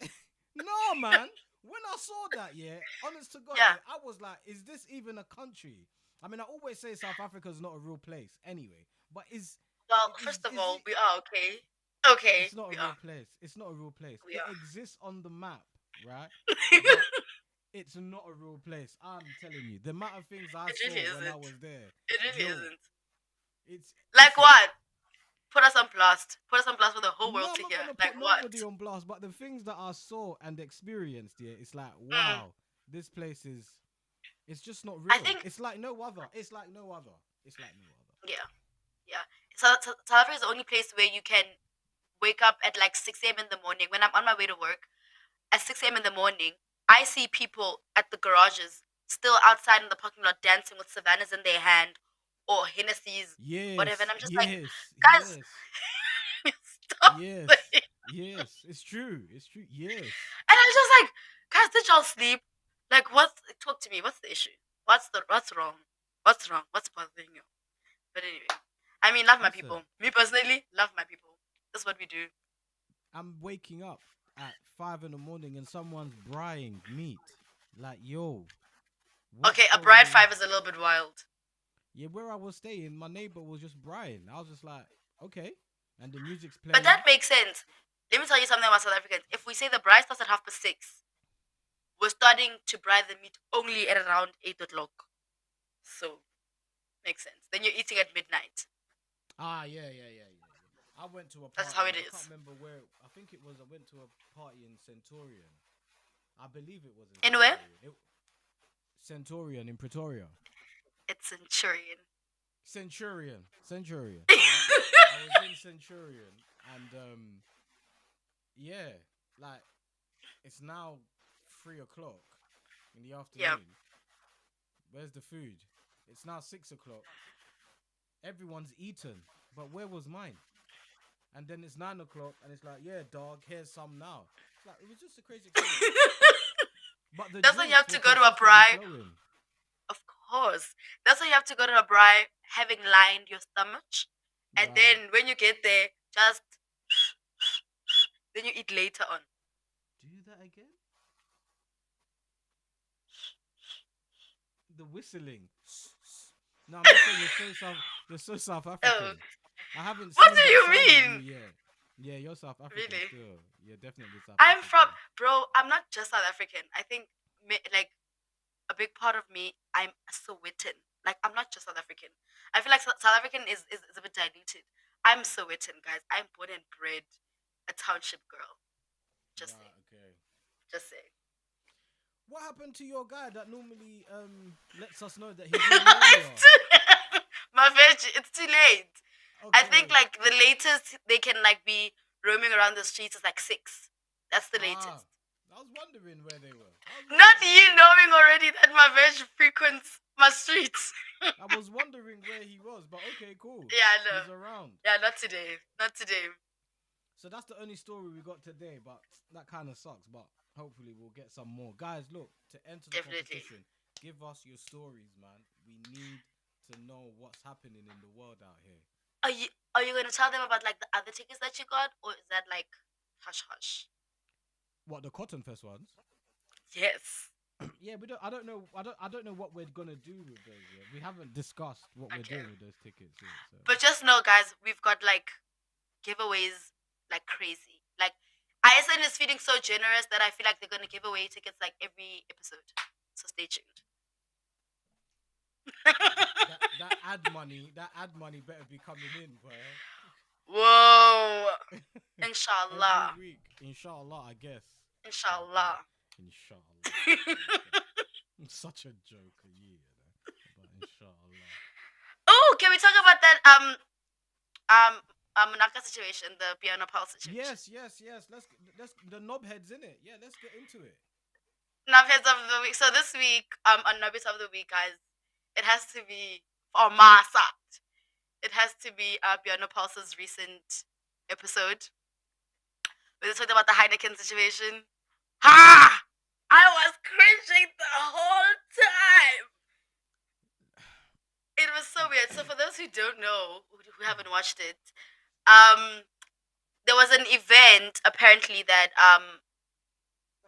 Speaker 2: it.
Speaker 1: No, man. When I saw that, yeah, honest to God,
Speaker 2: Yeah.
Speaker 1: yeah, I was like, is this even a country? I mean, I always say South Africa is not a real place anyway, but
Speaker 2: Well, first of
Speaker 1: is
Speaker 2: all,
Speaker 1: it?
Speaker 2: we are okay. Okay,
Speaker 1: It's not a
Speaker 2: we
Speaker 1: real
Speaker 2: are.
Speaker 1: place. It's not a real place.
Speaker 2: We
Speaker 1: It
Speaker 2: are.
Speaker 1: exists on the map, right? But it's not a real place. I'm telling you, the amount of things I
Speaker 2: It really
Speaker 1: saw when I
Speaker 2: isn't.
Speaker 1: was there,
Speaker 2: It really
Speaker 1: yo,
Speaker 2: isn't.
Speaker 1: it's
Speaker 2: Like
Speaker 1: listen.
Speaker 2: what? Put us on blast. Put us on blast for the whole world
Speaker 1: No, I'm
Speaker 2: to
Speaker 1: not
Speaker 2: hear.
Speaker 1: gonna
Speaker 2: Like
Speaker 1: put nobody
Speaker 2: what?
Speaker 1: on blast, but the things that I saw and experienced, yeah, it's like,
Speaker 2: Mm.
Speaker 1: wow, this place is, it's just not
Speaker 2: I
Speaker 1: real.
Speaker 2: think
Speaker 1: It's like no other. It's like no other. It's like no other.
Speaker 2: yeah, yeah. South Africa is the only place where you can wake up at like 6 a.m. in the morning. When I'm on my way to work at 6 a.m. in the morning, I see people at the garages still outside in the parking lot dancing with savannas in their hand or Hennessy's, whatever. And
Speaker 1: Yes,
Speaker 2: I'm just like,
Speaker 1: yes,
Speaker 2: guys,
Speaker 1: yes,
Speaker 2: stop
Speaker 1: yes,
Speaker 2: it.
Speaker 1: yes. It's true. It's true. Yes.
Speaker 2: And I'm just like, guys, did y'all sleep? Like, talk to me. What's the issue? What's wrong? What's wrong? What's bothering you? But anyway, I mean, love my
Speaker 1: Listen,
Speaker 2: people. Me personally, love my people. That's what we do.
Speaker 1: I'm waking up at 5 in the morning and someone's brying meat. Like, yo,
Speaker 2: Okay,
Speaker 1: what's
Speaker 2: a
Speaker 1: going
Speaker 2: bride
Speaker 1: on?
Speaker 2: five is a little bit wild.
Speaker 1: Yeah, where I was staying, my neighbor was just brying. I was just like, okay. And the music's
Speaker 2: But
Speaker 1: playing.
Speaker 2: that makes sense. Let me tell you something about South Africans. If we say the bride starts at 6:30, we're starting to bride the meat only at around 8 o'clock. So, makes sense. Then you're eating at midnight.
Speaker 1: Ah, yeah. I went to a
Speaker 2: That's how
Speaker 1: party.
Speaker 2: it
Speaker 1: I can't
Speaker 2: is.
Speaker 1: remember where. I think it was. I went to a party in Centurion. I believe it was in
Speaker 2: Anyway,
Speaker 1: Centurion. Centurion in Pretoria.
Speaker 2: it's Centurion.
Speaker 1: Centurion. Right. I was in Centurion, and yeah, like it's now 3 o'clock in the
Speaker 2: Yeah.
Speaker 1: afternoon. Where's the food? It's now 6 o'clock. Everyone's eaten, but where was mine? And then it's 9 o'clock, and it's like, yeah, dog, here's some now. It's like it was just a crazy experience. But the
Speaker 2: That's why you
Speaker 1: drinks
Speaker 2: have
Speaker 1: were
Speaker 2: to go to a
Speaker 1: consistently
Speaker 2: braai.
Speaker 1: flowing.
Speaker 2: Of course. That's why you have to go to a braai having lined your stomach. And
Speaker 1: Right.
Speaker 2: then when you get there, just then you eat later on.
Speaker 1: Do that again? The whistling. No, I'm just saying you're so South
Speaker 2: Oh,
Speaker 1: African. I haven't
Speaker 2: what
Speaker 1: seen
Speaker 2: do
Speaker 1: that
Speaker 2: you
Speaker 1: side of you
Speaker 2: mean?
Speaker 1: yet. Yeah, you're South African
Speaker 2: Really?
Speaker 1: still. You're definitely South
Speaker 2: I'm from,
Speaker 1: African.
Speaker 2: bro, I'm not just South African. I think, like, a big part of me, I'm Sowetan. Like, I'm not just South African. I feel like South African is a bit diluted. I'm Sowetan, guys. I'm born and bred a township girl. Just
Speaker 1: Right,
Speaker 2: saying.
Speaker 1: okay.
Speaker 2: Just saying.
Speaker 1: What happened to your guy that normally lets us know that he's in the area?
Speaker 2: It's too, my veg, it's too late. I think
Speaker 1: Okay.
Speaker 2: like the latest they can like be roaming around the streets is like 6. That's the
Speaker 1: Ah,
Speaker 2: latest.
Speaker 1: I was wondering where they were. I was
Speaker 2: Not
Speaker 1: wondering where
Speaker 2: you
Speaker 1: they were.
Speaker 2: knowing already that my veg frequents my streets.
Speaker 1: I was wondering where he was, but okay, cool.
Speaker 2: Yeah, I know.
Speaker 1: He's around.
Speaker 2: Yeah, not today. Not today.
Speaker 1: So that's the only story we got today, but that kind of sucks. But hopefully we'll get some more. Guys, look, to enter the
Speaker 2: Definitely.
Speaker 1: competition, give us your stories, man. We need to know what's happening in the world out here.
Speaker 2: Are you gonna tell them about like the other tickets that you got, or is that like hush hush?
Speaker 1: What, the Cotton Fest ones?
Speaker 2: Yes.
Speaker 1: Yeah, we don't. I don't know. I don't know what we're gonna do with those yet. We haven't discussed what we're
Speaker 2: Okay.
Speaker 1: doing with those tickets yet. So
Speaker 2: But just know, guys, we've got like giveaways like crazy. Like ISN is feeling so generous that I feel like they're gonna give away tickets like every episode. So stay tuned.
Speaker 1: that ad money better be coming in, boy.
Speaker 2: Whoa.
Speaker 1: Every
Speaker 2: Inshallah.
Speaker 1: week, inshallah. I guess. Okay,
Speaker 2: Inshallah.
Speaker 1: inshallah. I'm such a joker, yeah. But inshallah.
Speaker 2: Oh, can we talk about that um Mooo.Naka situation, the piano pulse situation?
Speaker 1: Yes. Let's the knobheads in it. Yeah, let's get into it.
Speaker 2: Nuggets of the week. So this week, on Nuggets of the week, guys, it has to be for my side. It has to be Piano Pulse's recent episode where they talked about the Heineken situation. Ha! I was cringing the whole time. It was so weird. So for those who don't know, who haven't watched it, um, there was an event apparently that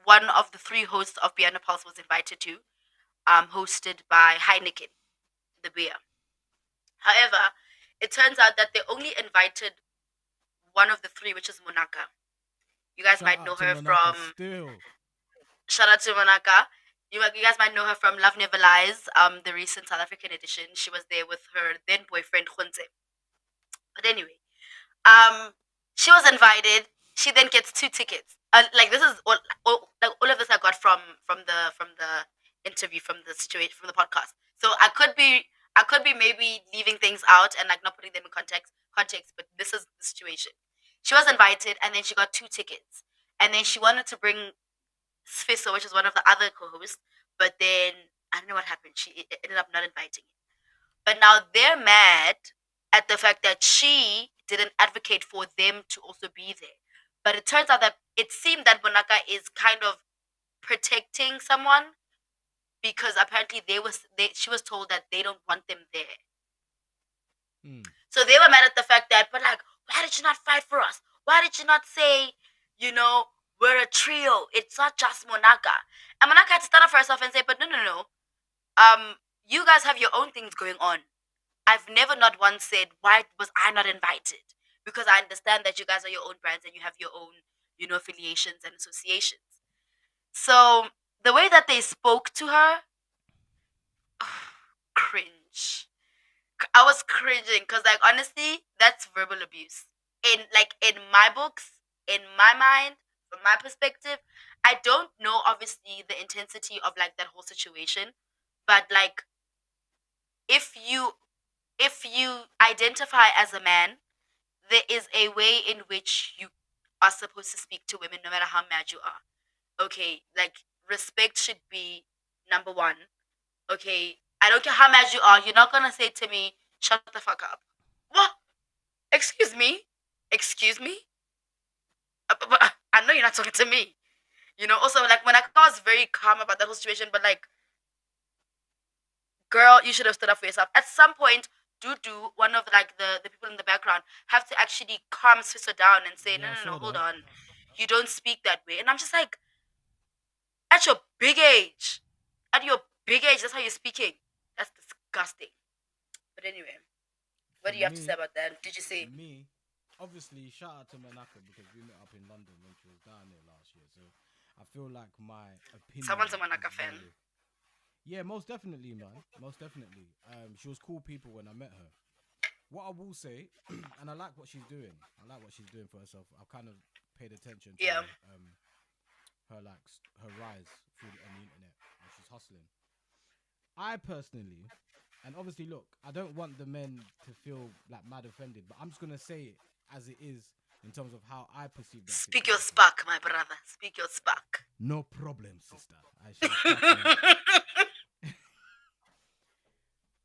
Speaker 2: one of the three hosts of Piano Pulse was invited to, hosted by Heineken, the beer. However, it turns out that they only invited one of the three, which is Mooo.Naka. You guys
Speaker 1: Shout
Speaker 2: might know
Speaker 1: out to
Speaker 2: her
Speaker 1: Mooo.Naka
Speaker 2: from
Speaker 1: still.
Speaker 2: shout out to Mooo.Naka. You guys might know her from Love Never Lies, the recent South African edition. She was there with her then boyfriend Khunze. But anyway, Um, she was invited. She then gets 2 tickets. Like this is all of this I got from the interview, from the situation, from the podcast. So I could be maybe leaving things out and like not putting them in context, but this is the situation. She was invited and then she got 2 tickets. And then she wanted to bring Sfiso, which is one of the other co-hosts, but then I don't know what happened. She ended up not inviting him. But now they're mad at the fact that she didn't advocate for them to also be there. But it turns out that it seemed that Mooo.Naka is kind of protecting someone because apparently she was told that they don't want them there.
Speaker 1: Hmm.
Speaker 2: So they were mad at the fact that, but like, why did you not fight for us? Why did you not say, you know, we're a trio? It's not just Mooo.Naka. And Mooo.Naka had to stand up for herself and say, but no, no, no. You guys have your own things going on. I've never not once said, why was I not invited? Because I understand that you guys are your own brands and you have your own, affiliations and associations. So the way that they spoke to her, cringe. I was cringing because, like, honestly, that's verbal abuse. In my books, in my mind, from my perspective, I don't know obviously the intensity of like that whole situation, but like if you if you identify as a man, there is a way in which you are supposed to speak to women no matter how mad you are. Okay, like respect should be number one. Okay, I don't care how mad you are, you're not gonna say to me, shut the fuck up. What? Excuse me? Excuse me? I know you're not talking to me. Also, like, when I was very calm about that whole situation, but like, girl, you should have stood up for yourself. At some point, one of like the people in the background have to actually calm Swisso down and say, no,
Speaker 1: Yeah, I
Speaker 2: no, no,
Speaker 1: saw
Speaker 2: hold
Speaker 1: that.
Speaker 2: on. You don't speak that way. And I'm just like, at your big age, that's how you're speaking. That's disgusting. But anyway, what
Speaker 1: For
Speaker 2: do you have to say
Speaker 1: me,
Speaker 2: about that? Did you
Speaker 1: for
Speaker 2: say
Speaker 1: me, obviously, shout out to Mooo.Naka because we met up in London when she was down there last year. So I feel like my
Speaker 2: someone's a
Speaker 1: opinion is
Speaker 2: Mooo.Naka fan?
Speaker 1: valid. Yeah, most definitely, man. Most definitely. She was cool people when I met her. What I will say, and I like what she's doing. I like what she's doing for herself. I've kind of paid attention to
Speaker 2: Yeah.
Speaker 1: her rise through on the internet, and she's hustling. I personally, and obviously, look, I don't want the men to feel like mad offended, but I'm just gonna say it as it is in terms of how I perceive that
Speaker 2: Speak your
Speaker 1: situation.
Speaker 2: spark, my brother. Speak your spark.
Speaker 1: No problem, sister. She was cracking on.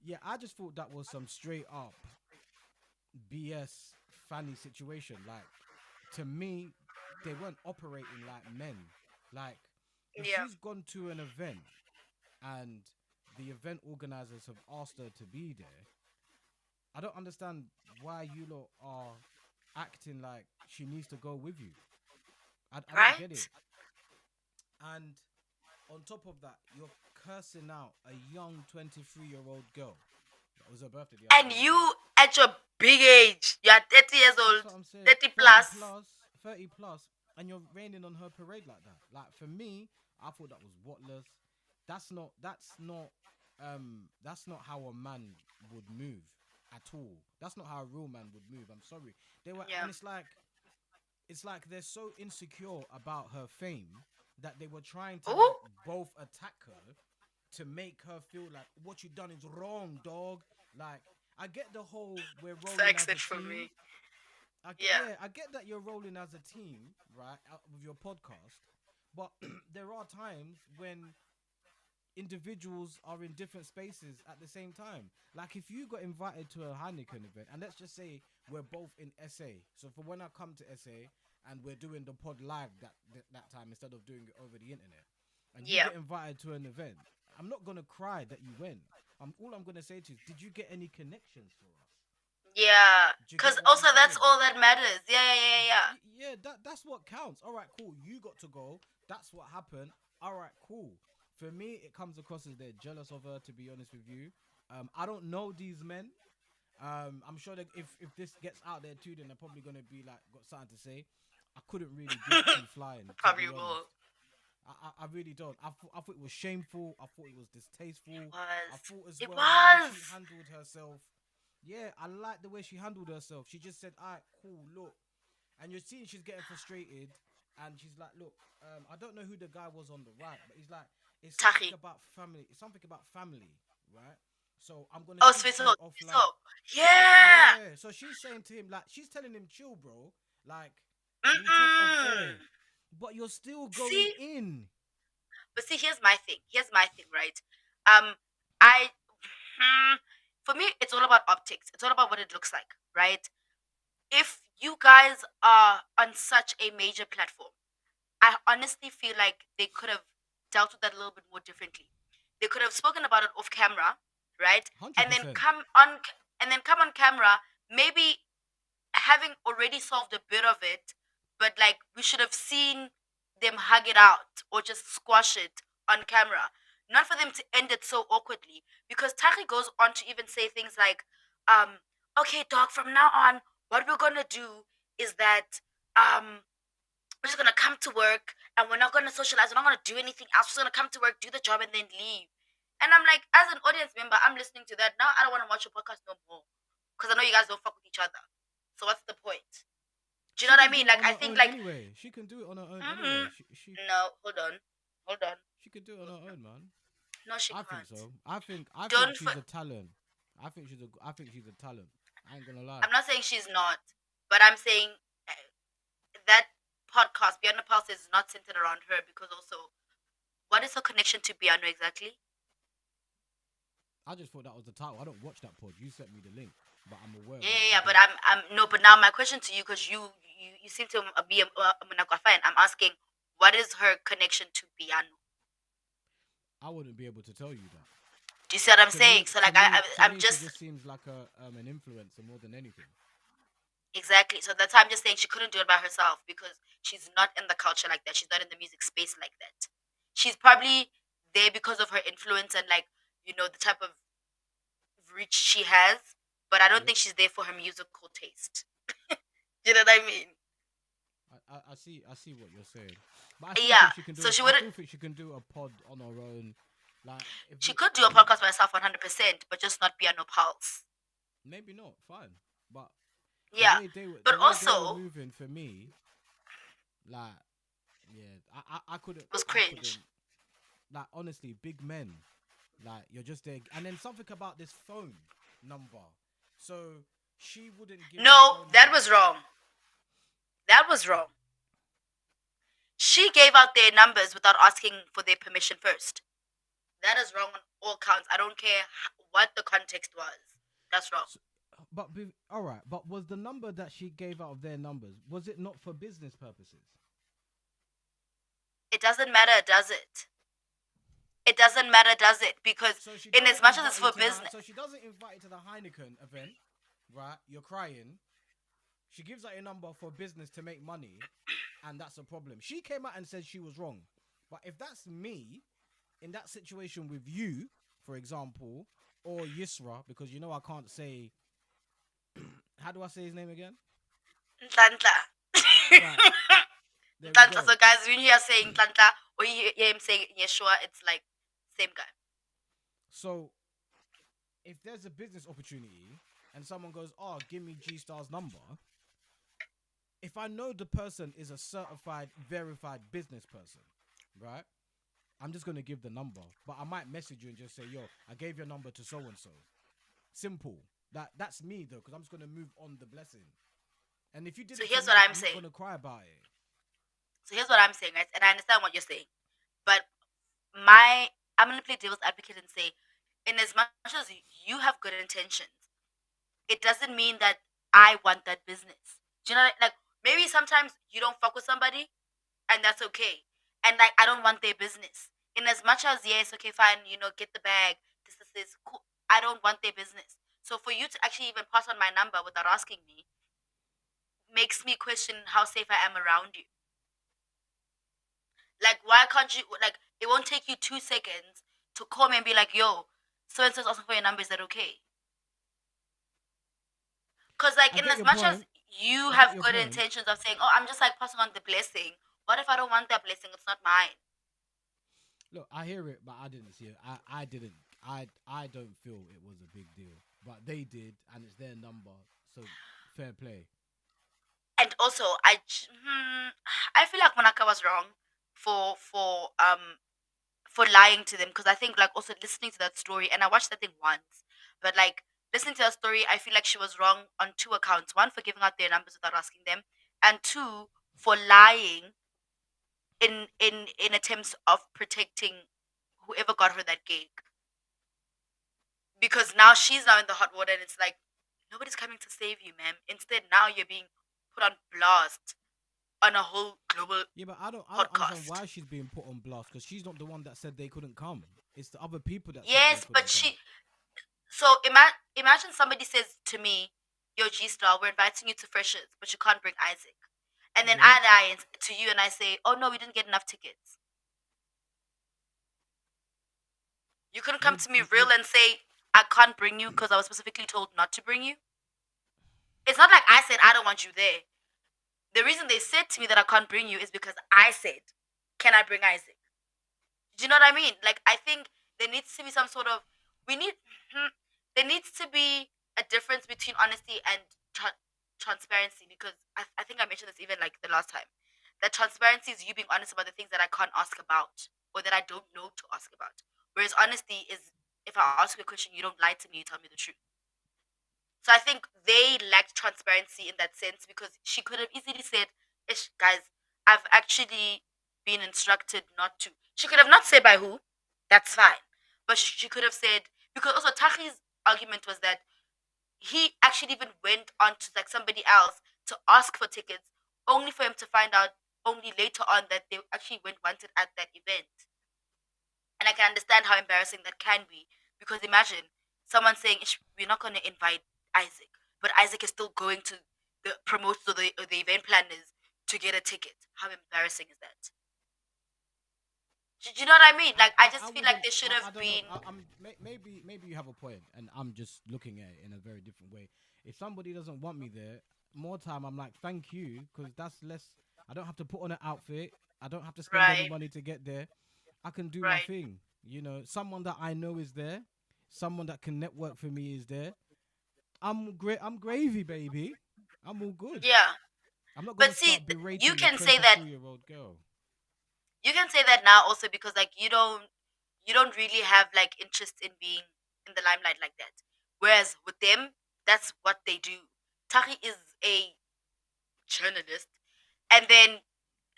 Speaker 1: Yeah, I just thought that was some straight up BS fanny situation. Like, to me, they weren't operating like men. Like, if
Speaker 2: Yeah.
Speaker 1: she's gone to an event and the event organizers have asked her to be there, I don't understand why you lot are acting like she needs to go with you. I don't get it.
Speaker 2: Right?
Speaker 1: And on top of that, you're cursing out a young 23-year-old girl. That was her birthday the other
Speaker 2: And
Speaker 1: day as well.
Speaker 2: you, at your big age, you're 30 years
Speaker 1: That's
Speaker 2: old,
Speaker 1: what I'm saying.
Speaker 2: 30
Speaker 1: 30
Speaker 2: plus.
Speaker 1: plus, 30 plus, and you're raining on her parade like that. Like, for me, I thought that was whatless. That's not how a man would move at all. That's not how a real man would move. I'm sorry.
Speaker 2: Yeah.
Speaker 1: And it's like they're so insecure about her fame that they were trying to
Speaker 2: Oh,
Speaker 1: like both attack her to make her feel like what you done is wrong, dog. Like, I get the whole we're rolling
Speaker 2: sex
Speaker 1: as
Speaker 2: it
Speaker 1: a
Speaker 2: for
Speaker 1: team.
Speaker 2: me. Yeah.
Speaker 1: I get that you're rolling as a team, right, with your podcast, but there are times when individuals are in different spaces at the same time. Like, if you got invited to a Heineken event, and let's just say we're both in SA, so for when I come to SA and we're doing the pod live that time instead of doing it over the internet, and you
Speaker 2: Yeah.
Speaker 1: get invited to an event, I'm not gonna cry that you went. All I'm gonna say to you is, did you get any connections for us?
Speaker 2: Yeah.
Speaker 1: Do you
Speaker 2: Because
Speaker 1: get what I'm
Speaker 2: also, that's
Speaker 1: saying?
Speaker 2: all that matters. Yeah, yeah, yeah, yeah.
Speaker 1: Yeah, that's what counts. All right, cool. You got to go. That's what happened. All right, cool. For me, it comes across as they're jealous of her. To be honest with you, I don't know these men. I'm sure that if this gets out there too, then they're probably gonna be like got something to say. I couldn't really give two flying, to
Speaker 2: Probably
Speaker 1: be honest.
Speaker 2: will.
Speaker 1: I really don't. I thought it was shameful. I thought it was
Speaker 2: It
Speaker 1: distasteful. I
Speaker 2: was.
Speaker 1: thought as
Speaker 2: It
Speaker 1: well the way
Speaker 2: was.
Speaker 1: she handled herself. Yeah, I like the way she handled herself. She just said, "All right, cool, look," and you're seeing she's getting frustrated, and she's like, "Look, I don't know who the guy was on the right, but he's like, it's something
Speaker 2: Tahi.
Speaker 1: about family. It's something about family, right? So I'm gonna
Speaker 2: Oh,
Speaker 1: speak
Speaker 2: Swiss
Speaker 1: to you
Speaker 2: Hook. Swiss
Speaker 1: offline."
Speaker 2: Hook. Yeah.
Speaker 1: Yeah. So she's saying to him, like, she's telling him, "Chill, bro. Like, we'll talk off
Speaker 2: Mm-mm.
Speaker 1: air," but you're still going
Speaker 2: See,
Speaker 1: in.
Speaker 2: but see, here's my thing. Here's my thing, right? Um, I, hmm, for me, it's all about optics. It's all about what it looks like, right? If you guys are on such a major platform, I honestly feel like they could have dealt with that a little bit more differently. They could have spoken about it off camera, right?
Speaker 1: Hundred
Speaker 2: And then
Speaker 1: percent.
Speaker 2: come on camera, maybe having already solved a bit of it, but like we should have seen them hug it out or just squash it on camera. Not for them to end it so awkwardly. Because Taki goes on to even say things like, okay, dog, from now on, what we're gonna do is that we're just gonna come to work and we're not gonna socialize, we're not gonna do anything else. We're just gonna come to work, do the job, and then leave. And I'm like, as an audience member, I'm listening to that. Now I don't wanna watch your podcast no more. Because I know you guys don't fuck with each other. So what's the point? Do you know
Speaker 1: She
Speaker 2: what I
Speaker 1: can do
Speaker 2: mean?
Speaker 1: it
Speaker 2: Like
Speaker 1: on
Speaker 2: I
Speaker 1: her
Speaker 2: think
Speaker 1: own
Speaker 2: like
Speaker 1: anyway. She can do it on her own anyway.
Speaker 2: mm-mm.
Speaker 1: She
Speaker 2: No, hold on. Hold on.
Speaker 1: she can do it on her own, man.
Speaker 2: No, she
Speaker 1: I think
Speaker 2: can't.
Speaker 1: so. I think
Speaker 2: Don't
Speaker 1: she's
Speaker 2: for
Speaker 1: a talent. I think she's a talent. I ain't gonna lie.
Speaker 2: I'm not saying she's not, but I'm saying that podcast, Beyond the Pulse, is not centered around her because also what is her connection to Piano exactly?
Speaker 1: I just thought that was the title. I don't watch that pod. You sent me the link, but I'm aware of
Speaker 2: Yeah,
Speaker 1: what
Speaker 2: yeah,
Speaker 1: she
Speaker 2: yeah. But
Speaker 1: does.
Speaker 2: I'm no. But now my question to you, because you seem to be a Mooo.Naka fan. I'm asking, what is her connection to piano?
Speaker 1: I wouldn't be able to tell you that.
Speaker 2: Do you see what I'm
Speaker 1: To
Speaker 2: saying?
Speaker 1: me,
Speaker 2: So
Speaker 1: to
Speaker 2: like
Speaker 1: me, to
Speaker 2: I'm
Speaker 1: me, she
Speaker 2: just
Speaker 1: just seems like an influencer more than anything.
Speaker 2: exactly. So that's why I'm just saying she couldn't do it by herself because she's not in the culture like that. She's not in the music space like that. She's probably there because of her influence and like the type of reach she has. But I don't
Speaker 1: Yep.
Speaker 2: think she's there for her musical taste. You know what I mean?
Speaker 1: I see what you're saying, but I still
Speaker 2: Yeah.
Speaker 1: think she can do
Speaker 2: So
Speaker 1: a.
Speaker 2: she
Speaker 1: I
Speaker 2: would
Speaker 1: still think she can do a pod on her own. Like if
Speaker 2: she
Speaker 1: we,
Speaker 2: could do a podcast by herself 100%, but just not piano pulse.
Speaker 1: maybe not, fine, but the
Speaker 2: Yeah.
Speaker 1: way they were
Speaker 2: But
Speaker 1: the way they were
Speaker 2: also
Speaker 1: moving for me, like yeah, I couldn't
Speaker 2: was
Speaker 1: I
Speaker 2: cringe.
Speaker 1: couldn't like honestly, big men, like you're just there, and then something about this phone number, so she wouldn't give the
Speaker 2: No,
Speaker 1: phone
Speaker 2: that
Speaker 1: number.
Speaker 2: was wrong. That was wrong. She gave out their numbers without asking for their permission first. That is wrong on all counts. I don't care what the context was. That's wrong.
Speaker 1: So, all right, but was the number that she gave out of their numbers, was it not for business purposes?
Speaker 2: It doesn't matter, does it? It doesn't matter, does it? Because
Speaker 1: So she
Speaker 2: in
Speaker 1: doesn't
Speaker 2: as much as it's
Speaker 1: invite you
Speaker 2: for
Speaker 1: to the
Speaker 2: business,
Speaker 1: so she doesn't invite you to the Heineken event, right? You're crying. She gives out your number for business to make money, and that's a problem. She came out and said she was wrong. But if that's me in that situation with you, for example, or Yisra, because I can't say how do I say his name again?
Speaker 2: Ntantla.
Speaker 1: Right, there we
Speaker 2: Ntantla.
Speaker 1: go.
Speaker 2: So guys, when you hear saying Ntantla or you hear him saying Yeshua, it's like same guy.
Speaker 1: So if there's a business opportunity and someone goes, "Oh, give me G Star's number," if I know the person is a certified, verified business person, right? I'm just gonna give the number, but I might message you and just say, "Yo, I gave your number to so and so." Simple. That's me though, because I'm just gonna move on the blessing. And if you did
Speaker 2: So
Speaker 1: it to
Speaker 2: here's what
Speaker 1: me,
Speaker 2: I'm
Speaker 1: I'm not
Speaker 2: saying.
Speaker 1: gonna cry about it.
Speaker 2: So here's what I'm saying, right? And I understand what you're saying. But my I'm gonna play devil's advocate and say, in as much as you have good intentions, it doesn't mean that I want that business. Do you know, like maybe sometimes you don't fuck with somebody, and that's okay. And like I don't want their business. In as much as yes, okay, fine, get the bag. This cool. I don't want their business. So for you to actually even pass on my number without asking me makes me question how safe I am around you. Like, why can't you? Like, it won't take you 2 seconds to call me and be like, "Yo, so and so's asking for your number. Is that okay?" Because, like,
Speaker 1: I
Speaker 2: in
Speaker 1: get
Speaker 2: as
Speaker 1: your
Speaker 2: much as
Speaker 1: point.
Speaker 2: you
Speaker 1: I get
Speaker 2: have
Speaker 1: your
Speaker 2: good
Speaker 1: point.
Speaker 2: intentions of saying, "Oh, I'm just like passing on the blessing," what if I don't want that blessing? It's not mine.
Speaker 1: Look, I hear it, but I didn't see it. I didn't. I don't feel it was a big deal. But they did, and it's their number. So fair play.
Speaker 2: And also, I feel like Mooo.Naka was wrong for for um for lying to them, because I think like also listening to that story, and I watched that thing once, but like listening to that story, I feel like she was wrong on two accounts: one, for giving out their numbers without asking them, and two, for lying in attempts of protecting whoever got her that gig, because now she's now in the hot water, and it's like nobody's coming to save you, ma'am. Instead, now you're being put on blast on a whole global
Speaker 1: Yeah, but I don't understand
Speaker 2: podcast.
Speaker 1: why she's being put on blast because she's not the one that said they couldn't come. It's the other people that said they
Speaker 2: Yes, but
Speaker 1: couldn't come.
Speaker 2: she. So imagine somebody says to me, "Yo, G Star, we're inviting you to Freshers, but you can't bring Isaac." And then
Speaker 1: Yeah.
Speaker 2: I to you and I say, "Oh no, we didn't get enough tickets." You couldn't come
Speaker 1: Yeah.
Speaker 2: to me real and say, "I can't bring you because I was specifically told not to bring you." It's not like I said I don't want you there. The reason they said to me that I can't bring you is because I said, "Can I bring Isaac?" Do you know what I mean? Like, I think there needs to be some sort of, we need, there needs to be a difference between honesty and transparency, because I think I mentioned this even like the last time. That transparency is you being honest about the things that I can't ask about or that I don't know to ask about. Whereas honesty is, if I ask you a question, you don't lie to me, you tell me the truth. So I think they lacked transparency in that sense, because she could have easily said, "Ish, guys, I've actually been instructed not to." She could have not said by who. That's fine. But she could have said, because also Tahi's argument was that he actually even went on to like somebody else to ask for tickets, only for him to find out only later on that they actually went wanted at that event. And I can understand how embarrassing that can be, because imagine someone saying, "We're not going to invite Isaac," but Isaac is still going to the promoters or the event planners to get a ticket. How embarrassing is that? Do you know what I mean? Like, I
Speaker 1: I
Speaker 2: just feel like
Speaker 1: wouldn't.
Speaker 2: there should
Speaker 1: I
Speaker 2: have
Speaker 1: don't know.
Speaker 2: been.
Speaker 1: Maybe you have a point, and I'm just looking at it in a very different way. If somebody doesn't want me there, more time, I'm like, thank you, because that's less. I don't have to put on an outfit. I don't have to spend any
Speaker 2: Right,
Speaker 1: money to get there. I can do my
Speaker 2: right.
Speaker 1: thing. Someone that I know is there. Someone that can network for me is there. I'm great. I'm gravy, baby. I'm all good.
Speaker 2: Yeah.
Speaker 1: I'm not
Speaker 2: But
Speaker 1: gonna
Speaker 2: see,
Speaker 1: start
Speaker 2: you
Speaker 1: berating a
Speaker 2: can say that
Speaker 1: 23-year-old girl.
Speaker 2: now also, because like you don't really have like interest in being in the limelight like that. Whereas with them, that's what they do. Taki is a journalist, and then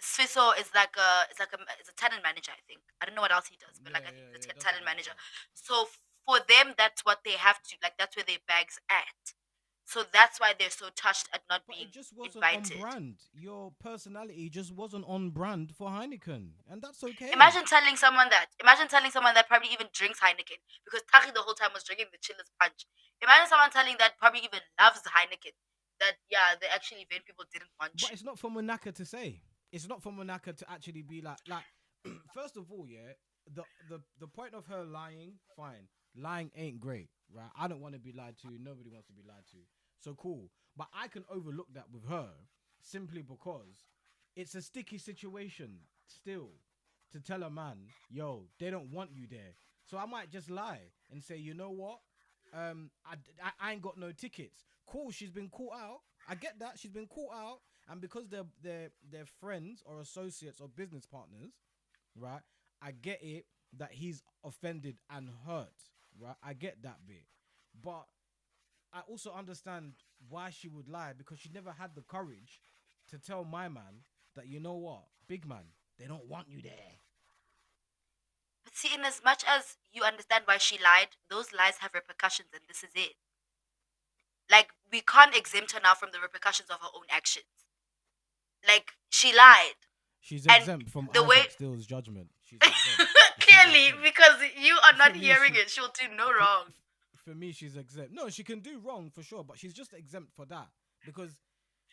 Speaker 2: Sfiso is a talent manager. I think I don't know what else he does, but like
Speaker 1: Yeah,
Speaker 2: I think
Speaker 1: yeah,
Speaker 2: he's
Speaker 1: yeah.
Speaker 2: a
Speaker 1: It does
Speaker 2: talent
Speaker 1: something like
Speaker 2: manager.
Speaker 1: that.
Speaker 2: So for them, that's what they have to like. That's where their bags at. So that's why they're so touched at not
Speaker 1: But it
Speaker 2: being
Speaker 1: just wasn't on
Speaker 2: invited.
Speaker 1: brand. Your personality just wasn't on brand for Heineken, and that's okay.
Speaker 2: Imagine telling someone that probably even drinks Heineken, because Taki the whole time was drinking the Chillis Punch. Imagine someone telling that probably even loves Heineken, that yeah, the actual event people didn't want
Speaker 1: But
Speaker 2: you.
Speaker 1: it's not for Mooo.Naka to say. It's not for Mooo.Naka to actually be like. First of all, yeah, the point of her lying, fine. Lying ain't great, right? I don't want to be lied to. Nobody wants to be lied to. So cool. But I can overlook that with her simply because it's a sticky situation still to tell a man, yo, they don't want you there. So I might just lie and say, you know what? I ain't got no tickets. Cool, she's been caught out. I get that she's been caught out, and because they're friends or associates or business partners, right? I get it that he's offended and hurt, right? I get that bit, but I also understand why she would lie, because she never had the courage to tell my man that, you know what, big man, they don't want you there.
Speaker 2: But see, in as much as you understand why she lied, those lies have repercussions, and this is it. Like, we can't exempt her now from the repercussions of her own actions. Like, she lied,
Speaker 1: She's
Speaker 2: and
Speaker 1: exempt from
Speaker 2: the way
Speaker 1: Isaac Steele's judgment. She's exempt. She's
Speaker 2: clearly,
Speaker 1: exempt.
Speaker 2: because you are
Speaker 1: For
Speaker 2: not
Speaker 1: me,
Speaker 2: hearing
Speaker 1: she
Speaker 2: it, she'll do no
Speaker 1: for
Speaker 2: wrong.
Speaker 1: for me she's exempt. No, she can do wrong for sure, but she's just exempt for that because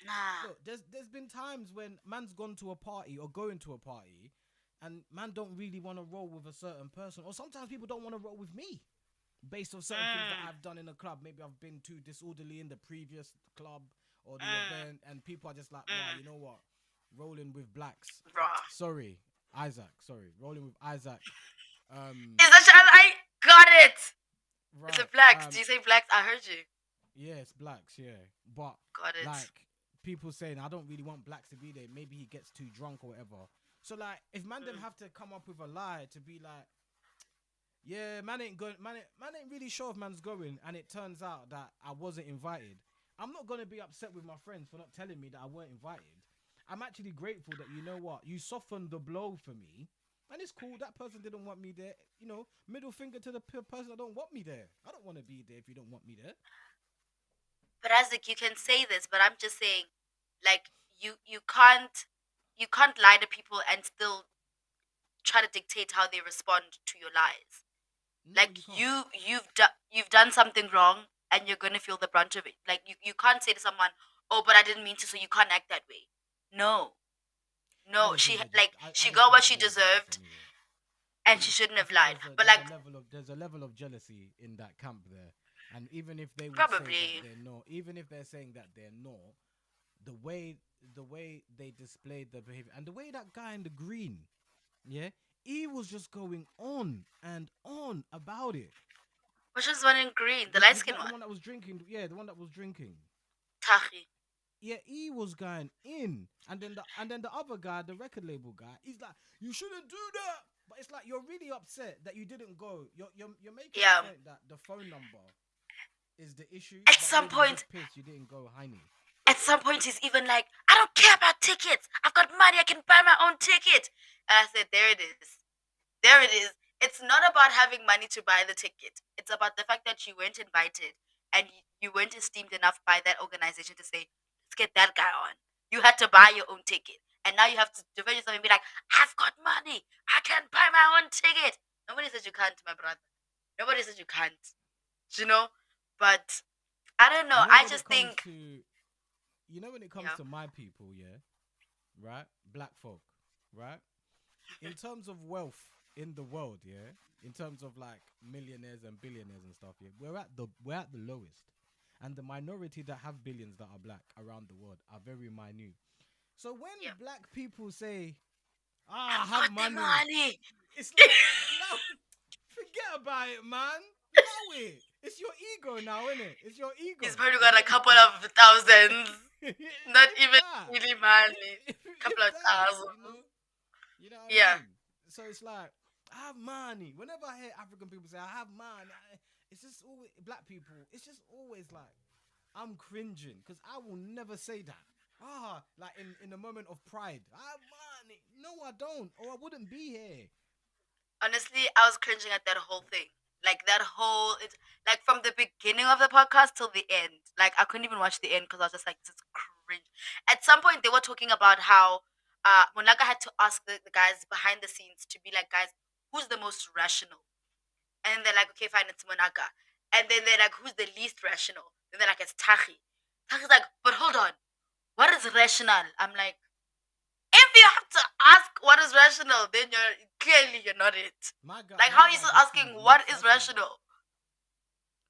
Speaker 2: Nah.
Speaker 1: look, there's been times when man's gone to a party or going to a party, and man don't really want to roll with a certain person, or sometimes people don't want to roll with me based on certain things that
Speaker 2: Mm,
Speaker 1: I've done in the club. Maybe I've been too disorderly in the previous club or the
Speaker 2: mm,
Speaker 1: event, and people are just like, right, you
Speaker 2: mm.
Speaker 1: know what, rolling with blacks.
Speaker 2: Bruh.
Speaker 1: Sorry, Isaac. Sorry, rolling with Isaac.
Speaker 2: Is that child? I got it. Is
Speaker 1: Right.
Speaker 2: it blacks? Do you say blacks? I heard you.
Speaker 1: Yeah, it's blacks. Yeah, but
Speaker 2: Got it.
Speaker 1: like people saying, I don't really want blacks to be there. Maybe he gets too drunk or whatever. So like, if man them
Speaker 2: Mm.
Speaker 1: have to come up with a lie to be like, yeah, man ain't going, man ain't really sure if man's going, and it turns out that I wasn't invited. I'm not gonna be upset with my friends for not telling me that I weren't invited. I'm actually grateful that, you know what, you softened the blow for me, and it's cool. That person didn't want me there. You know, middle finger to the person that don't want me there. I don't want to be there if you don't want me there.
Speaker 2: But Isaac, you can say this, but I'm just saying, like you can't lie to people and still try to dictate how they respond to your lies.
Speaker 1: No,
Speaker 2: Like
Speaker 1: you can't.
Speaker 2: you've done something wrong and you're gonna feel the brunt of it. Like you can't say to someone, "Oh, but I didn't mean to," so you can't act that way. No,
Speaker 1: I
Speaker 2: no,
Speaker 1: just think I
Speaker 2: she
Speaker 1: just
Speaker 2: got
Speaker 1: think
Speaker 2: what she
Speaker 1: they're jealous
Speaker 2: deserved
Speaker 1: anyway.
Speaker 2: and she shouldn't
Speaker 1: I
Speaker 2: have
Speaker 1: think
Speaker 2: lied.
Speaker 1: there's a
Speaker 2: But
Speaker 1: there's a
Speaker 2: like
Speaker 1: level of there's a level of jealousy in that camp there, and even if they would say that
Speaker 2: probably
Speaker 1: they're not, even if they're saying that they're not, the way they displayed their behavior and the way that guy in the green, yeah, he was just going on and on about it.
Speaker 2: which is one in green, the light
Speaker 1: Is
Speaker 2: skin
Speaker 1: that the
Speaker 2: one.
Speaker 1: one that was drinking? Yeah, the one that was drinking.
Speaker 2: Tahi.
Speaker 1: Yeah, he was going in, and then the other guy, the record label guy, he's like, "You shouldn't do that." But it's like you're really upset that you didn't go. You're making the
Speaker 2: Yeah.
Speaker 1: point that the phone number is the issue,
Speaker 2: At
Speaker 1: but
Speaker 2: some
Speaker 1: really you're
Speaker 2: point
Speaker 1: just pissed you didn't go, Heine.
Speaker 2: at some point he's even like, I don't care about tickets. I've got money, I can buy my own ticket. And I said, there it is. There it is. It's not about having money to buy the ticket. It's about the fact that you weren't invited and you weren't esteemed enough by that organization to say, let's get that guy on. You had to buy your own ticket. And now you have to defend yourself and be like, I've got money. I can buy my own ticket. Nobody says you can't, my brother. Nobody says you can't. You know? But I don't know.
Speaker 1: You know
Speaker 2: I
Speaker 1: when it
Speaker 2: just
Speaker 1: comes
Speaker 2: think,
Speaker 1: to, you know when it comes
Speaker 2: yeah,
Speaker 1: to my people, yeah, right, black folk, right, in terms of wealth in the world, yeah, in terms of like millionaires and billionaires and stuff, yeah, we're at the lowest, and the minority that have billions that are black around the world are very minute. So when
Speaker 2: yeah.
Speaker 1: black people say, "Ah, I
Speaker 2: I've
Speaker 1: have
Speaker 2: got the
Speaker 1: money,"
Speaker 2: money.
Speaker 1: it's like, now forget about it, man. Allow it. It's your ego now, innit? It's your
Speaker 2: He's
Speaker 1: ego.
Speaker 2: probably
Speaker 1: You
Speaker 2: got a
Speaker 1: get
Speaker 2: couple
Speaker 1: me?
Speaker 2: of thousands. Not
Speaker 1: If
Speaker 2: even
Speaker 1: that,
Speaker 2: really money.
Speaker 1: if
Speaker 2: Couple of
Speaker 1: that,
Speaker 2: thousands.
Speaker 1: you know what I
Speaker 2: Yeah.
Speaker 1: mean. So it's like, I have money. Whenever I hear African people say I have money, it's just always black people. It's just always like I'm cringing because I will never say that. Like in a moment of pride, I have money. No, I don't, or I wouldn't be here.
Speaker 2: Honestly, I was cringing at that whole thing. Like that whole, it's like from the beginning of the podcast till the end. Like I couldn't even watch the end because I was just like, this is cringe. At some point, they were talking about how Mooo.Naka had to ask the guys behind the scenes to be like, guys, who's the most rational? And they're like, okay, fine, it's Mooo.Naka. And then they're like, who's the least rational? And they're like, it's Tahi. Tahi's like, but hold on, what is rational? I'm like, if you have to ask what is rational, then you're not it. Like, how
Speaker 1: My
Speaker 2: are you
Speaker 1: guy
Speaker 2: still
Speaker 1: just
Speaker 2: asking
Speaker 1: seems mad
Speaker 2: what is
Speaker 1: sassy.
Speaker 2: rational?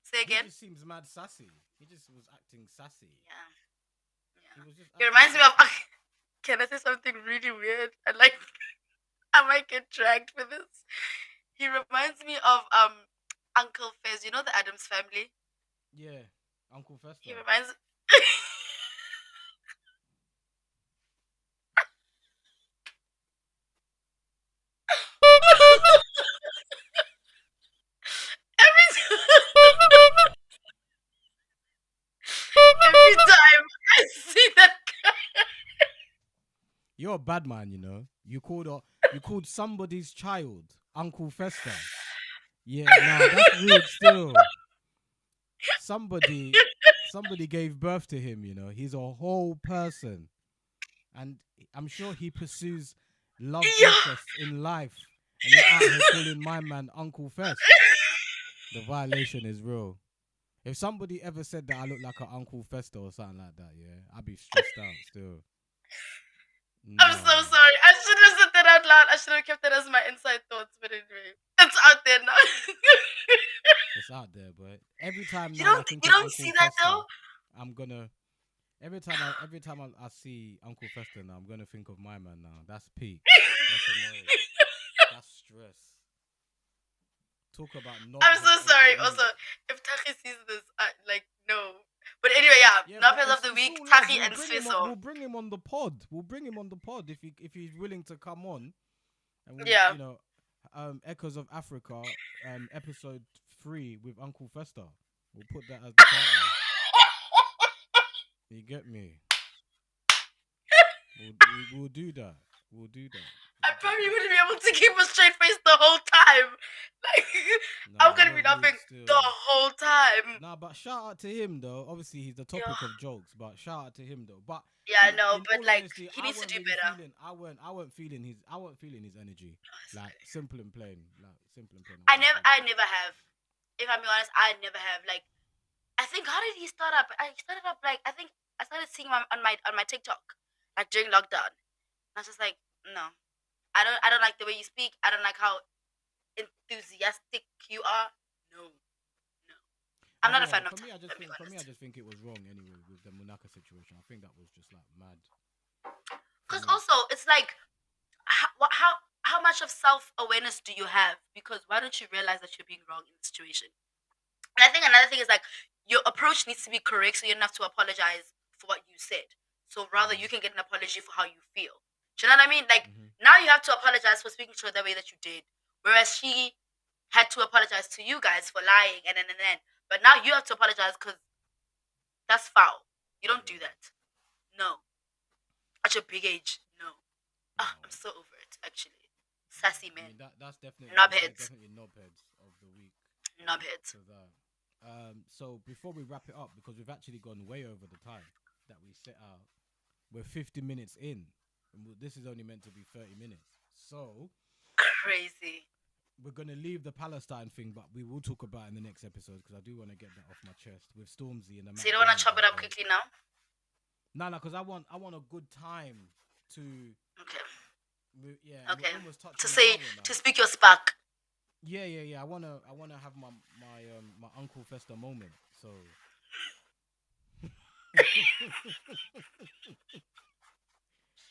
Speaker 2: Say
Speaker 1: He
Speaker 2: again.
Speaker 1: just seems mad sassy. He just was acting sassy.
Speaker 2: Yeah,
Speaker 1: He
Speaker 2: yeah.
Speaker 1: was just
Speaker 2: He
Speaker 1: acting
Speaker 2: reminds me of.
Speaker 1: sassy.
Speaker 2: Can I say something really weird? And like, I might get dragged for this. He reminds me of Uncle Fez. You know the Adams family.
Speaker 1: Yeah, Uncle Fester.
Speaker 2: He reminds. every, every time I see that guy.
Speaker 1: You're a bad man, you know. You called somebody's child Uncle Fester. Yeah, nah, that's rude still. Somebody somebody gave birth to him, you know. He's a whole person. And I'm sure he pursues love
Speaker 2: Yeah.
Speaker 1: interests in life. And you're out here calling my man Uncle Fest. The violation is real. If somebody ever said that I look like an Uncle Fester or something like that, yeah, I'd be stressed out still.
Speaker 2: I'm
Speaker 1: No,
Speaker 2: so
Speaker 1: no.
Speaker 2: sorry. I should have said that out loud. I should have kept that as my inside thoughts, but anyway, it's out there now.
Speaker 1: It's out there, but every time
Speaker 2: you
Speaker 1: now I
Speaker 2: don't
Speaker 1: think
Speaker 2: you
Speaker 1: of
Speaker 2: don't
Speaker 1: Uncle
Speaker 2: see that
Speaker 1: Fester,
Speaker 2: though.
Speaker 1: I'm gonna every time I see Uncle Fester now, I'm gonna think of my man now. That's peak. That's annoying. That's stress. talk about
Speaker 2: I'm so
Speaker 1: knobheads of the
Speaker 2: sorry.
Speaker 1: week.
Speaker 2: Also, if Taki sees this, like no. But anyway, yeah,
Speaker 1: Yeah, but
Speaker 2: knobheads of the
Speaker 1: it's
Speaker 2: week,
Speaker 1: all love.
Speaker 2: Taki and
Speaker 1: We'll
Speaker 2: Swisso.
Speaker 1: bring him on the pod. We'll bring him on the pod if he's willing to come on, and we'll
Speaker 2: Yeah.
Speaker 1: Echoes of Africa, episode 3 with Uncle Fester. We'll put that as the title. You get me? We'll do that. We'll do that.
Speaker 2: I
Speaker 1: We'll do
Speaker 2: probably
Speaker 1: that.
Speaker 2: wouldn't be able to keep a straight face the whole time. Like, I'm
Speaker 1: Nah,
Speaker 2: gonna be
Speaker 1: you would
Speaker 2: laughing the
Speaker 1: still.
Speaker 2: whole time.
Speaker 1: Nah, but shout out to him though. Obviously, he's the
Speaker 2: Yeah,
Speaker 1: topic of jokes, but shout out to him though. But
Speaker 2: yeah, I know,
Speaker 1: in
Speaker 2: but
Speaker 1: all
Speaker 2: like,
Speaker 1: honesty,
Speaker 2: he needs to do better.
Speaker 1: I weren't feeling his energy. Like simple and plain. Like simple and plain. I wasn't feeling
Speaker 2: I
Speaker 1: it.
Speaker 2: never have. If I'm being honest, I never have. Like, I think how did he start up? I started up like I think I started seeing him on my TikTok, like during lockdown. And I was just like, no, I don't like the way you speak. I don't like how enthusiastic you are. No, no, I'm
Speaker 1: But
Speaker 2: not a
Speaker 1: yeah,
Speaker 2: fan of Taki. If I'm being
Speaker 1: for me, I
Speaker 2: honest.
Speaker 1: just think it was wrong anyway with the Mooo.Naka situation. I think that was just like mad for
Speaker 2: Because
Speaker 1: me.
Speaker 2: also it's like how much of self awareness do you have? Because why don't you realize that you're being wrong in the situation? And I think another thing is like your approach needs to be correct, so you don't have to apologize for what you said. So rather,
Speaker 1: Mm-hmm.
Speaker 2: you can get an apology for how you feel. Do you know what I mean? Like
Speaker 1: Mm-hmm.
Speaker 2: now you have to apologize for speaking to her the way that you did, whereas she had to apologize to you guys for lying, and then. But now you have to apologize because that's foul. You don't do
Speaker 1: Yeah.
Speaker 2: that. No, at your big age, no. Ah, I'm
Speaker 1: No.
Speaker 2: so over it. Actually, sassy
Speaker 1: I
Speaker 2: men,
Speaker 1: mean that's
Speaker 2: knobheads,
Speaker 1: definitely knobheads of the week
Speaker 2: knobheads.
Speaker 1: to that. So before we wrap it up, because we've actually gone way over the time that we set out, we're 50 minutes in, and this is only meant to be 30 minutes. So
Speaker 2: Crazy.
Speaker 1: we're gonna leave the Palestine thing, but we will talk about it in the next episode because I do want to get that off my chest with Stormzy and the
Speaker 2: So you
Speaker 1: Mac
Speaker 2: don't want to
Speaker 1: Dillons
Speaker 2: chop it up
Speaker 1: outburst.
Speaker 2: quickly now?
Speaker 1: No, because I want a good time to.
Speaker 2: Okay.
Speaker 1: Yeah, and we're
Speaker 2: Okay.
Speaker 1: almost
Speaker 2: To
Speaker 1: touching the
Speaker 2: say
Speaker 1: hour now.
Speaker 2: to speak your spark.
Speaker 1: Yeah. I wanna have my Uncle Fester moment. So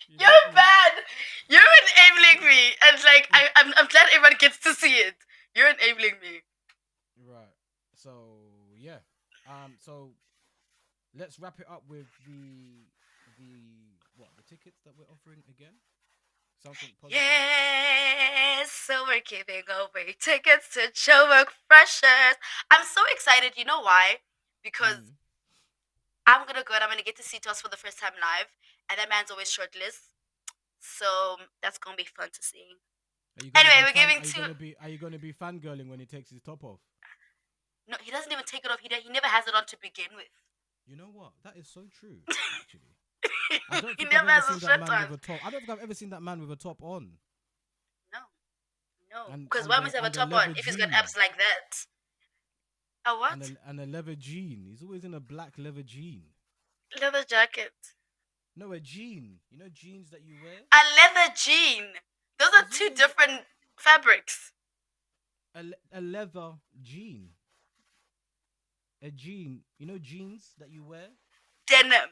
Speaker 1: you
Speaker 2: You're
Speaker 1: get me,
Speaker 2: bad. You're enabling me, and like I'm glad everyone gets to see it. You're enabling me.
Speaker 1: right? So yeah, so let's wrap it up with the tickets that we're offering again. Something positive.
Speaker 2: Yes, so we're giving away tickets to Joburg Freshers. I'm so excited. You know why? Because
Speaker 1: Mm.
Speaker 2: I'm gonna go and I'm gonna get to see Toss for the first time live, and that man's always shortlist. So that's gonna be fun to see. Anyway, we're giving two.
Speaker 1: Are you gonna be fangirling when he takes his top off?
Speaker 2: No, he doesn't even take it off. He never has it on to begin with.
Speaker 1: You know what? That is so true. Actually, I don't
Speaker 2: He
Speaker 1: think I've
Speaker 2: never
Speaker 1: ever
Speaker 2: has a
Speaker 1: seen that
Speaker 2: shirt
Speaker 1: man
Speaker 2: on.
Speaker 1: with a top. I don't think I've ever seen that man with a top on.
Speaker 2: No, no.
Speaker 1: And
Speaker 2: Because
Speaker 1: and
Speaker 2: why
Speaker 1: the
Speaker 2: must he have a
Speaker 1: and the
Speaker 2: top on
Speaker 1: leather
Speaker 2: if he's got
Speaker 1: jean
Speaker 2: abs like that? A
Speaker 1: and
Speaker 2: what?
Speaker 1: a leather jean. He's always in a black leather jean.
Speaker 2: Leather jacket.
Speaker 1: No, a jean. You know jeans that you wear.
Speaker 2: A leather jean. Those are
Speaker 1: He's
Speaker 2: two
Speaker 1: always
Speaker 2: different fabrics.
Speaker 1: a leather jean. A jean. You know jeans that you wear.
Speaker 2: Denim.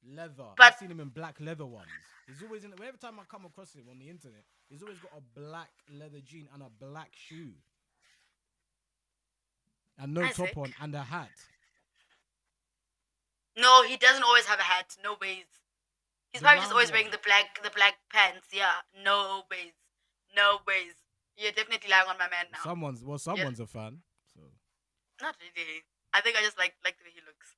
Speaker 1: Leather. I've
Speaker 2: But
Speaker 1: seen him in black leather ones. He's always in. Every time I come across him on the internet, he's always got a black leather jean and a black shoe, and no top
Speaker 2: Isaac.
Speaker 1: on, and a hat.
Speaker 2: No, he doesn't always have a hat. No ways. He's
Speaker 1: The
Speaker 2: probably just
Speaker 1: round
Speaker 2: always
Speaker 1: one.
Speaker 2: wearing the black pants. Yeah. No ways. No ways. You're definitely lying on my man now.
Speaker 1: Someone's a fan. So
Speaker 2: Not really. I think I just like the way he looks.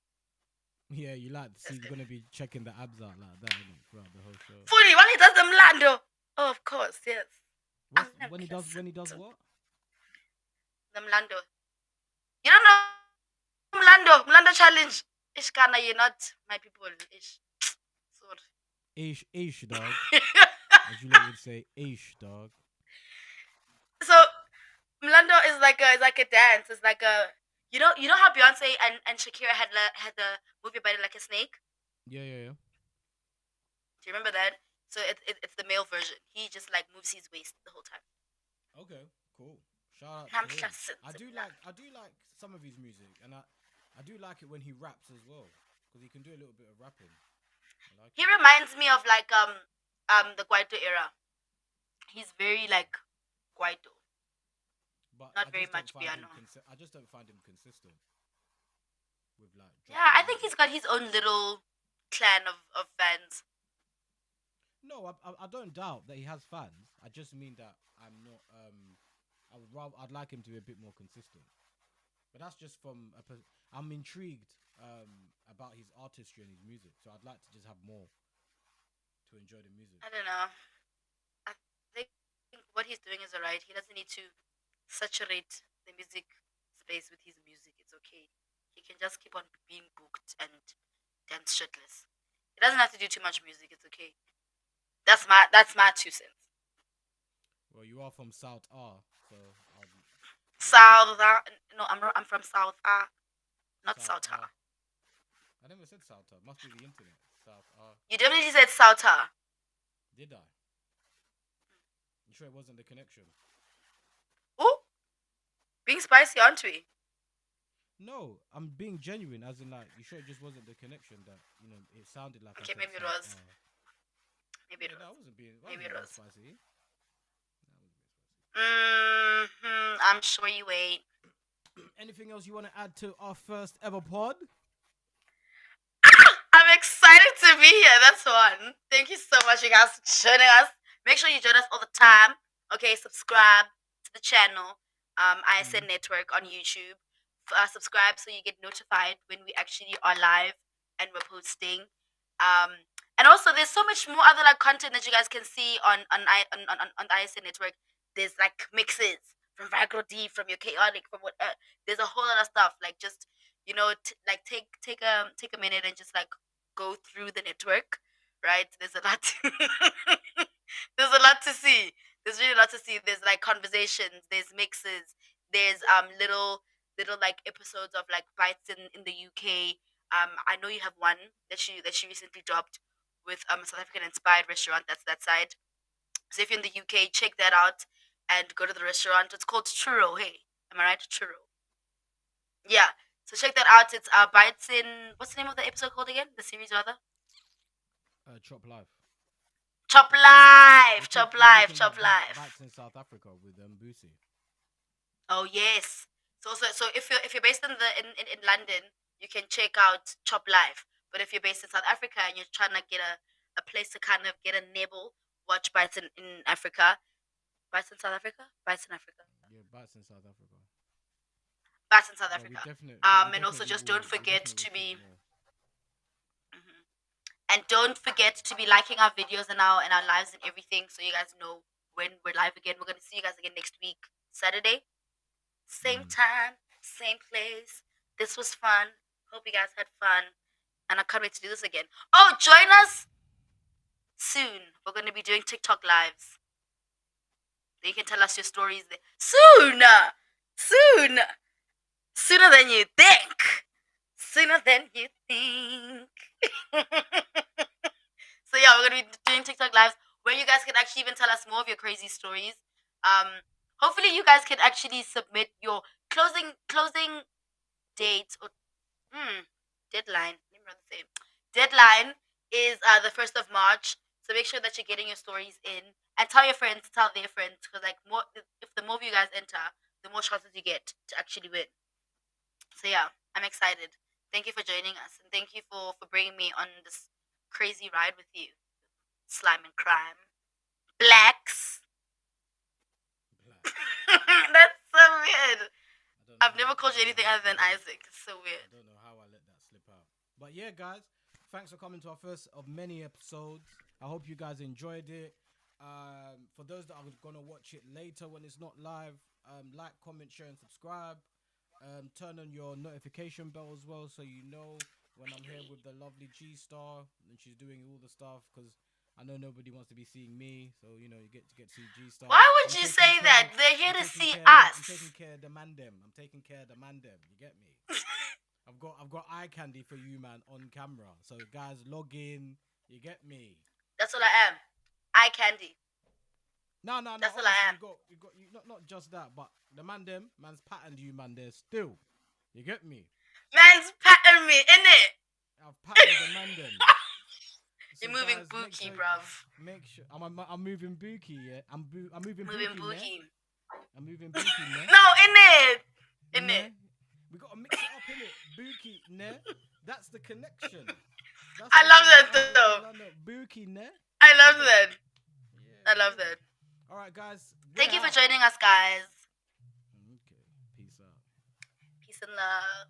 Speaker 1: yeah, you like to see
Speaker 2: That's
Speaker 1: he's
Speaker 2: it.
Speaker 1: gonna be checking the abs out like that, innit, throughout the whole show.
Speaker 2: Fully, when he does the Mlando. Oh, of course, yes.
Speaker 1: What's,
Speaker 2: I'm
Speaker 1: when he does what?
Speaker 2: The Mlando. You don't know Mlando. Mlando challenge. Ishkana, you're not my people. Ish. Sorry.
Speaker 1: Ish dog. As you would say, ish dog.
Speaker 2: So Mlando is like a dance. It's like a you know how Beyonce and Shakira had the movie about it like a snake.
Speaker 1: Yeah.
Speaker 2: Do you remember that? So it's the male version. He just like moves his waist the whole time.
Speaker 1: Okay, cool. Shout out
Speaker 2: I'm
Speaker 1: to him.
Speaker 2: just
Speaker 1: I do like some of his music, and I do like it when he raps as well, because he can do a little bit of rapping. I like
Speaker 2: He
Speaker 1: it.
Speaker 2: reminds me of like the Guaito era. He's very like Guaito.
Speaker 1: But
Speaker 2: Not
Speaker 1: I
Speaker 2: very
Speaker 1: just don't
Speaker 2: much
Speaker 1: find him
Speaker 2: piano.
Speaker 1: I just don't find him consistent with like
Speaker 2: Yeah,
Speaker 1: dropping
Speaker 2: I think
Speaker 1: music.
Speaker 2: he's got his own little clan of fans.
Speaker 1: No, I don't doubt that he has fans. I just mean that I'm not. I would rather. I'd like him to be a bit more consistent. But that's just from I'm intrigued about his artistry and his music. So I'd like to just have more to enjoy the music.
Speaker 2: I don't know. I think what he's doing is alright. He doesn't need to saturate the music space with his music. It's okay. He can just keep on being booked and dance shitless. He doesn't have to do too much music. It's okay. That's my 2 cents.
Speaker 1: Well, you are from South R, so I'll keep
Speaker 2: South. No, I'm from South. Not
Speaker 1: South
Speaker 2: South.
Speaker 1: R. I never said South R. Must be the internet. South R.
Speaker 2: You definitely said South.
Speaker 1: Did I? You sure it wasn't the connection?
Speaker 2: Oh, being spicy, aren't we?
Speaker 1: No, I'm being genuine. As in, like, you sure it just wasn't the connection that it sounded like I
Speaker 2: Okay,
Speaker 1: said
Speaker 2: maybe it
Speaker 1: South
Speaker 2: was.
Speaker 1: R.
Speaker 2: Maybe it
Speaker 1: Yeah,
Speaker 2: was.
Speaker 1: that wasn't being. That
Speaker 2: Maybe
Speaker 1: wasn't
Speaker 2: it
Speaker 1: being
Speaker 2: was.
Speaker 1: spicy. That wasn't being spicy.
Speaker 2: I'm sure you wait.
Speaker 1: Anything else you want to add to our first ever pod?
Speaker 2: I'm excited to be here. That's one. Thank you so much, you guys, for joining us. Make sure you join us all the time. Okay, subscribe to the channel, ISN Network on YouTube. Subscribe so you get notified when we actually are live and we're posting. Um, and also, there's so much more other like content that you guys can see on the ISN Network. There's like mixes from Vigro D, from your chaotic, from what. There's a whole lot of stuff. Like just like take a minute and just like go through the network, right? There's a lot. There's a lot to see. There's really a lot to see. There's like conversations. There's mixes. There's little like episodes of like bites in the UK. I know you have one that she recently dropped with a South African inspired restaurant. That's that side. So if you're in the UK, check that out and go to the restaurant. It's called Churro. Hey, am I right? Churro. Yeah. So check that out. It's bites in, what's the name of the episode called again? The series rather.
Speaker 1: Chop life.
Speaker 2: Chop
Speaker 1: We're talking about
Speaker 2: life, chop life, chop life.
Speaker 1: bites in South Africa with Boosie.
Speaker 2: Oh yes. So if you're based in London, you can check out Chop Life. But if you're based in South Africa and you're trying to get a place to kind of get a nibble, watch Bites in Africa. Bites in South Africa? Bites in Africa.
Speaker 1: Yeah, bites in South Africa.
Speaker 2: Bites in South
Speaker 1: But we
Speaker 2: Africa. And also
Speaker 1: definitely
Speaker 2: just
Speaker 1: will.
Speaker 2: don't
Speaker 1: We
Speaker 2: forget
Speaker 1: definitely
Speaker 2: to
Speaker 1: will shoot
Speaker 2: be
Speaker 1: more.
Speaker 2: mhm. And don't forget to be liking our videos and our lives and everything, so you guys know when we're live again. We're gonna see you guys again next week, Saturday, same time, same place. This was fun. Hope you guys had fun, and I can't wait to do this again. Oh, join us soon. We're gonna be doing TikTok lives. You can tell us your stories there soon, soon, sooner than you think, sooner than you think. So yeah, we're gonna be doing TikTok lives where you guys can actually even tell us more of your crazy stories. Hopefully you guys can actually submit your closing date or deadline. Let me run the same. Deadline is the 1st of March. So make sure that you're getting your stories in and tell your friends, tell their friends, because like more if the more of you guys enter, the more chances you get to actually win. So yeah, I'm excited. Thank you for joining us and thank you for bringing me on this crazy ride with you. Slime and crime. Blacks.
Speaker 1: Black.
Speaker 2: That's so weird.
Speaker 1: I don't
Speaker 2: I've
Speaker 1: know
Speaker 2: never
Speaker 1: how.
Speaker 2: called you anything other than Isaac. It's so
Speaker 1: I
Speaker 2: weird.
Speaker 1: don't know how I let that slip out. But yeah, guys, thanks for coming to our first of many episodes. I hope you guys enjoyed it. For those that are gonna watch it later when it's not live, like, comment, share, and subscribe. Turn on your notification bell as well, so you know when I'm here with the lovely G Star and she's doing all the stuff. Because I know nobody wants to be seeing me, so you get to see G Star.
Speaker 2: Why would
Speaker 1: I'm
Speaker 2: you
Speaker 1: taking
Speaker 2: say
Speaker 1: care
Speaker 2: that?
Speaker 1: of-
Speaker 2: They're here
Speaker 1: I'm
Speaker 2: to
Speaker 1: taking
Speaker 2: see
Speaker 1: care of the-
Speaker 2: us.
Speaker 1: I'm taking care of the mandem. I'm taking care of the mandem. You get me? I've got eye candy for you, man, on camera. So guys, log in. You get me?
Speaker 2: That's all I am. Eye candy.
Speaker 1: No.
Speaker 2: That's all I
Speaker 1: Honestly,
Speaker 2: am.
Speaker 1: you not just that, but the man's patterned you, man. There still. You get me?
Speaker 2: Man's patting me, innit?
Speaker 1: I've patterned the mandem. So
Speaker 2: You're moving
Speaker 1: guys,
Speaker 2: bookie, bruv.
Speaker 1: make sure I'm moving bookie. Yeah, I'm moving
Speaker 2: Moving
Speaker 1: bookie. Yeah,
Speaker 2: bookie.
Speaker 1: I'm moving Buki, ne?
Speaker 2: No, in it. In
Speaker 1: Ne?
Speaker 2: it.
Speaker 1: We gotta mix it up, innit? Buki, ne? That's the connection. That's
Speaker 2: I
Speaker 1: the
Speaker 2: love
Speaker 1: South
Speaker 2: that
Speaker 1: African
Speaker 2: though.
Speaker 1: London. Buki, ne?
Speaker 2: I love
Speaker 1: Yeah.
Speaker 2: that.
Speaker 1: Yeah,
Speaker 2: I love
Speaker 1: yeah.
Speaker 2: that.
Speaker 1: All right, guys, we're
Speaker 2: Thank you for
Speaker 1: out.
Speaker 2: joining us, guys.
Speaker 1: Okay, peace out.
Speaker 2: Peace and love.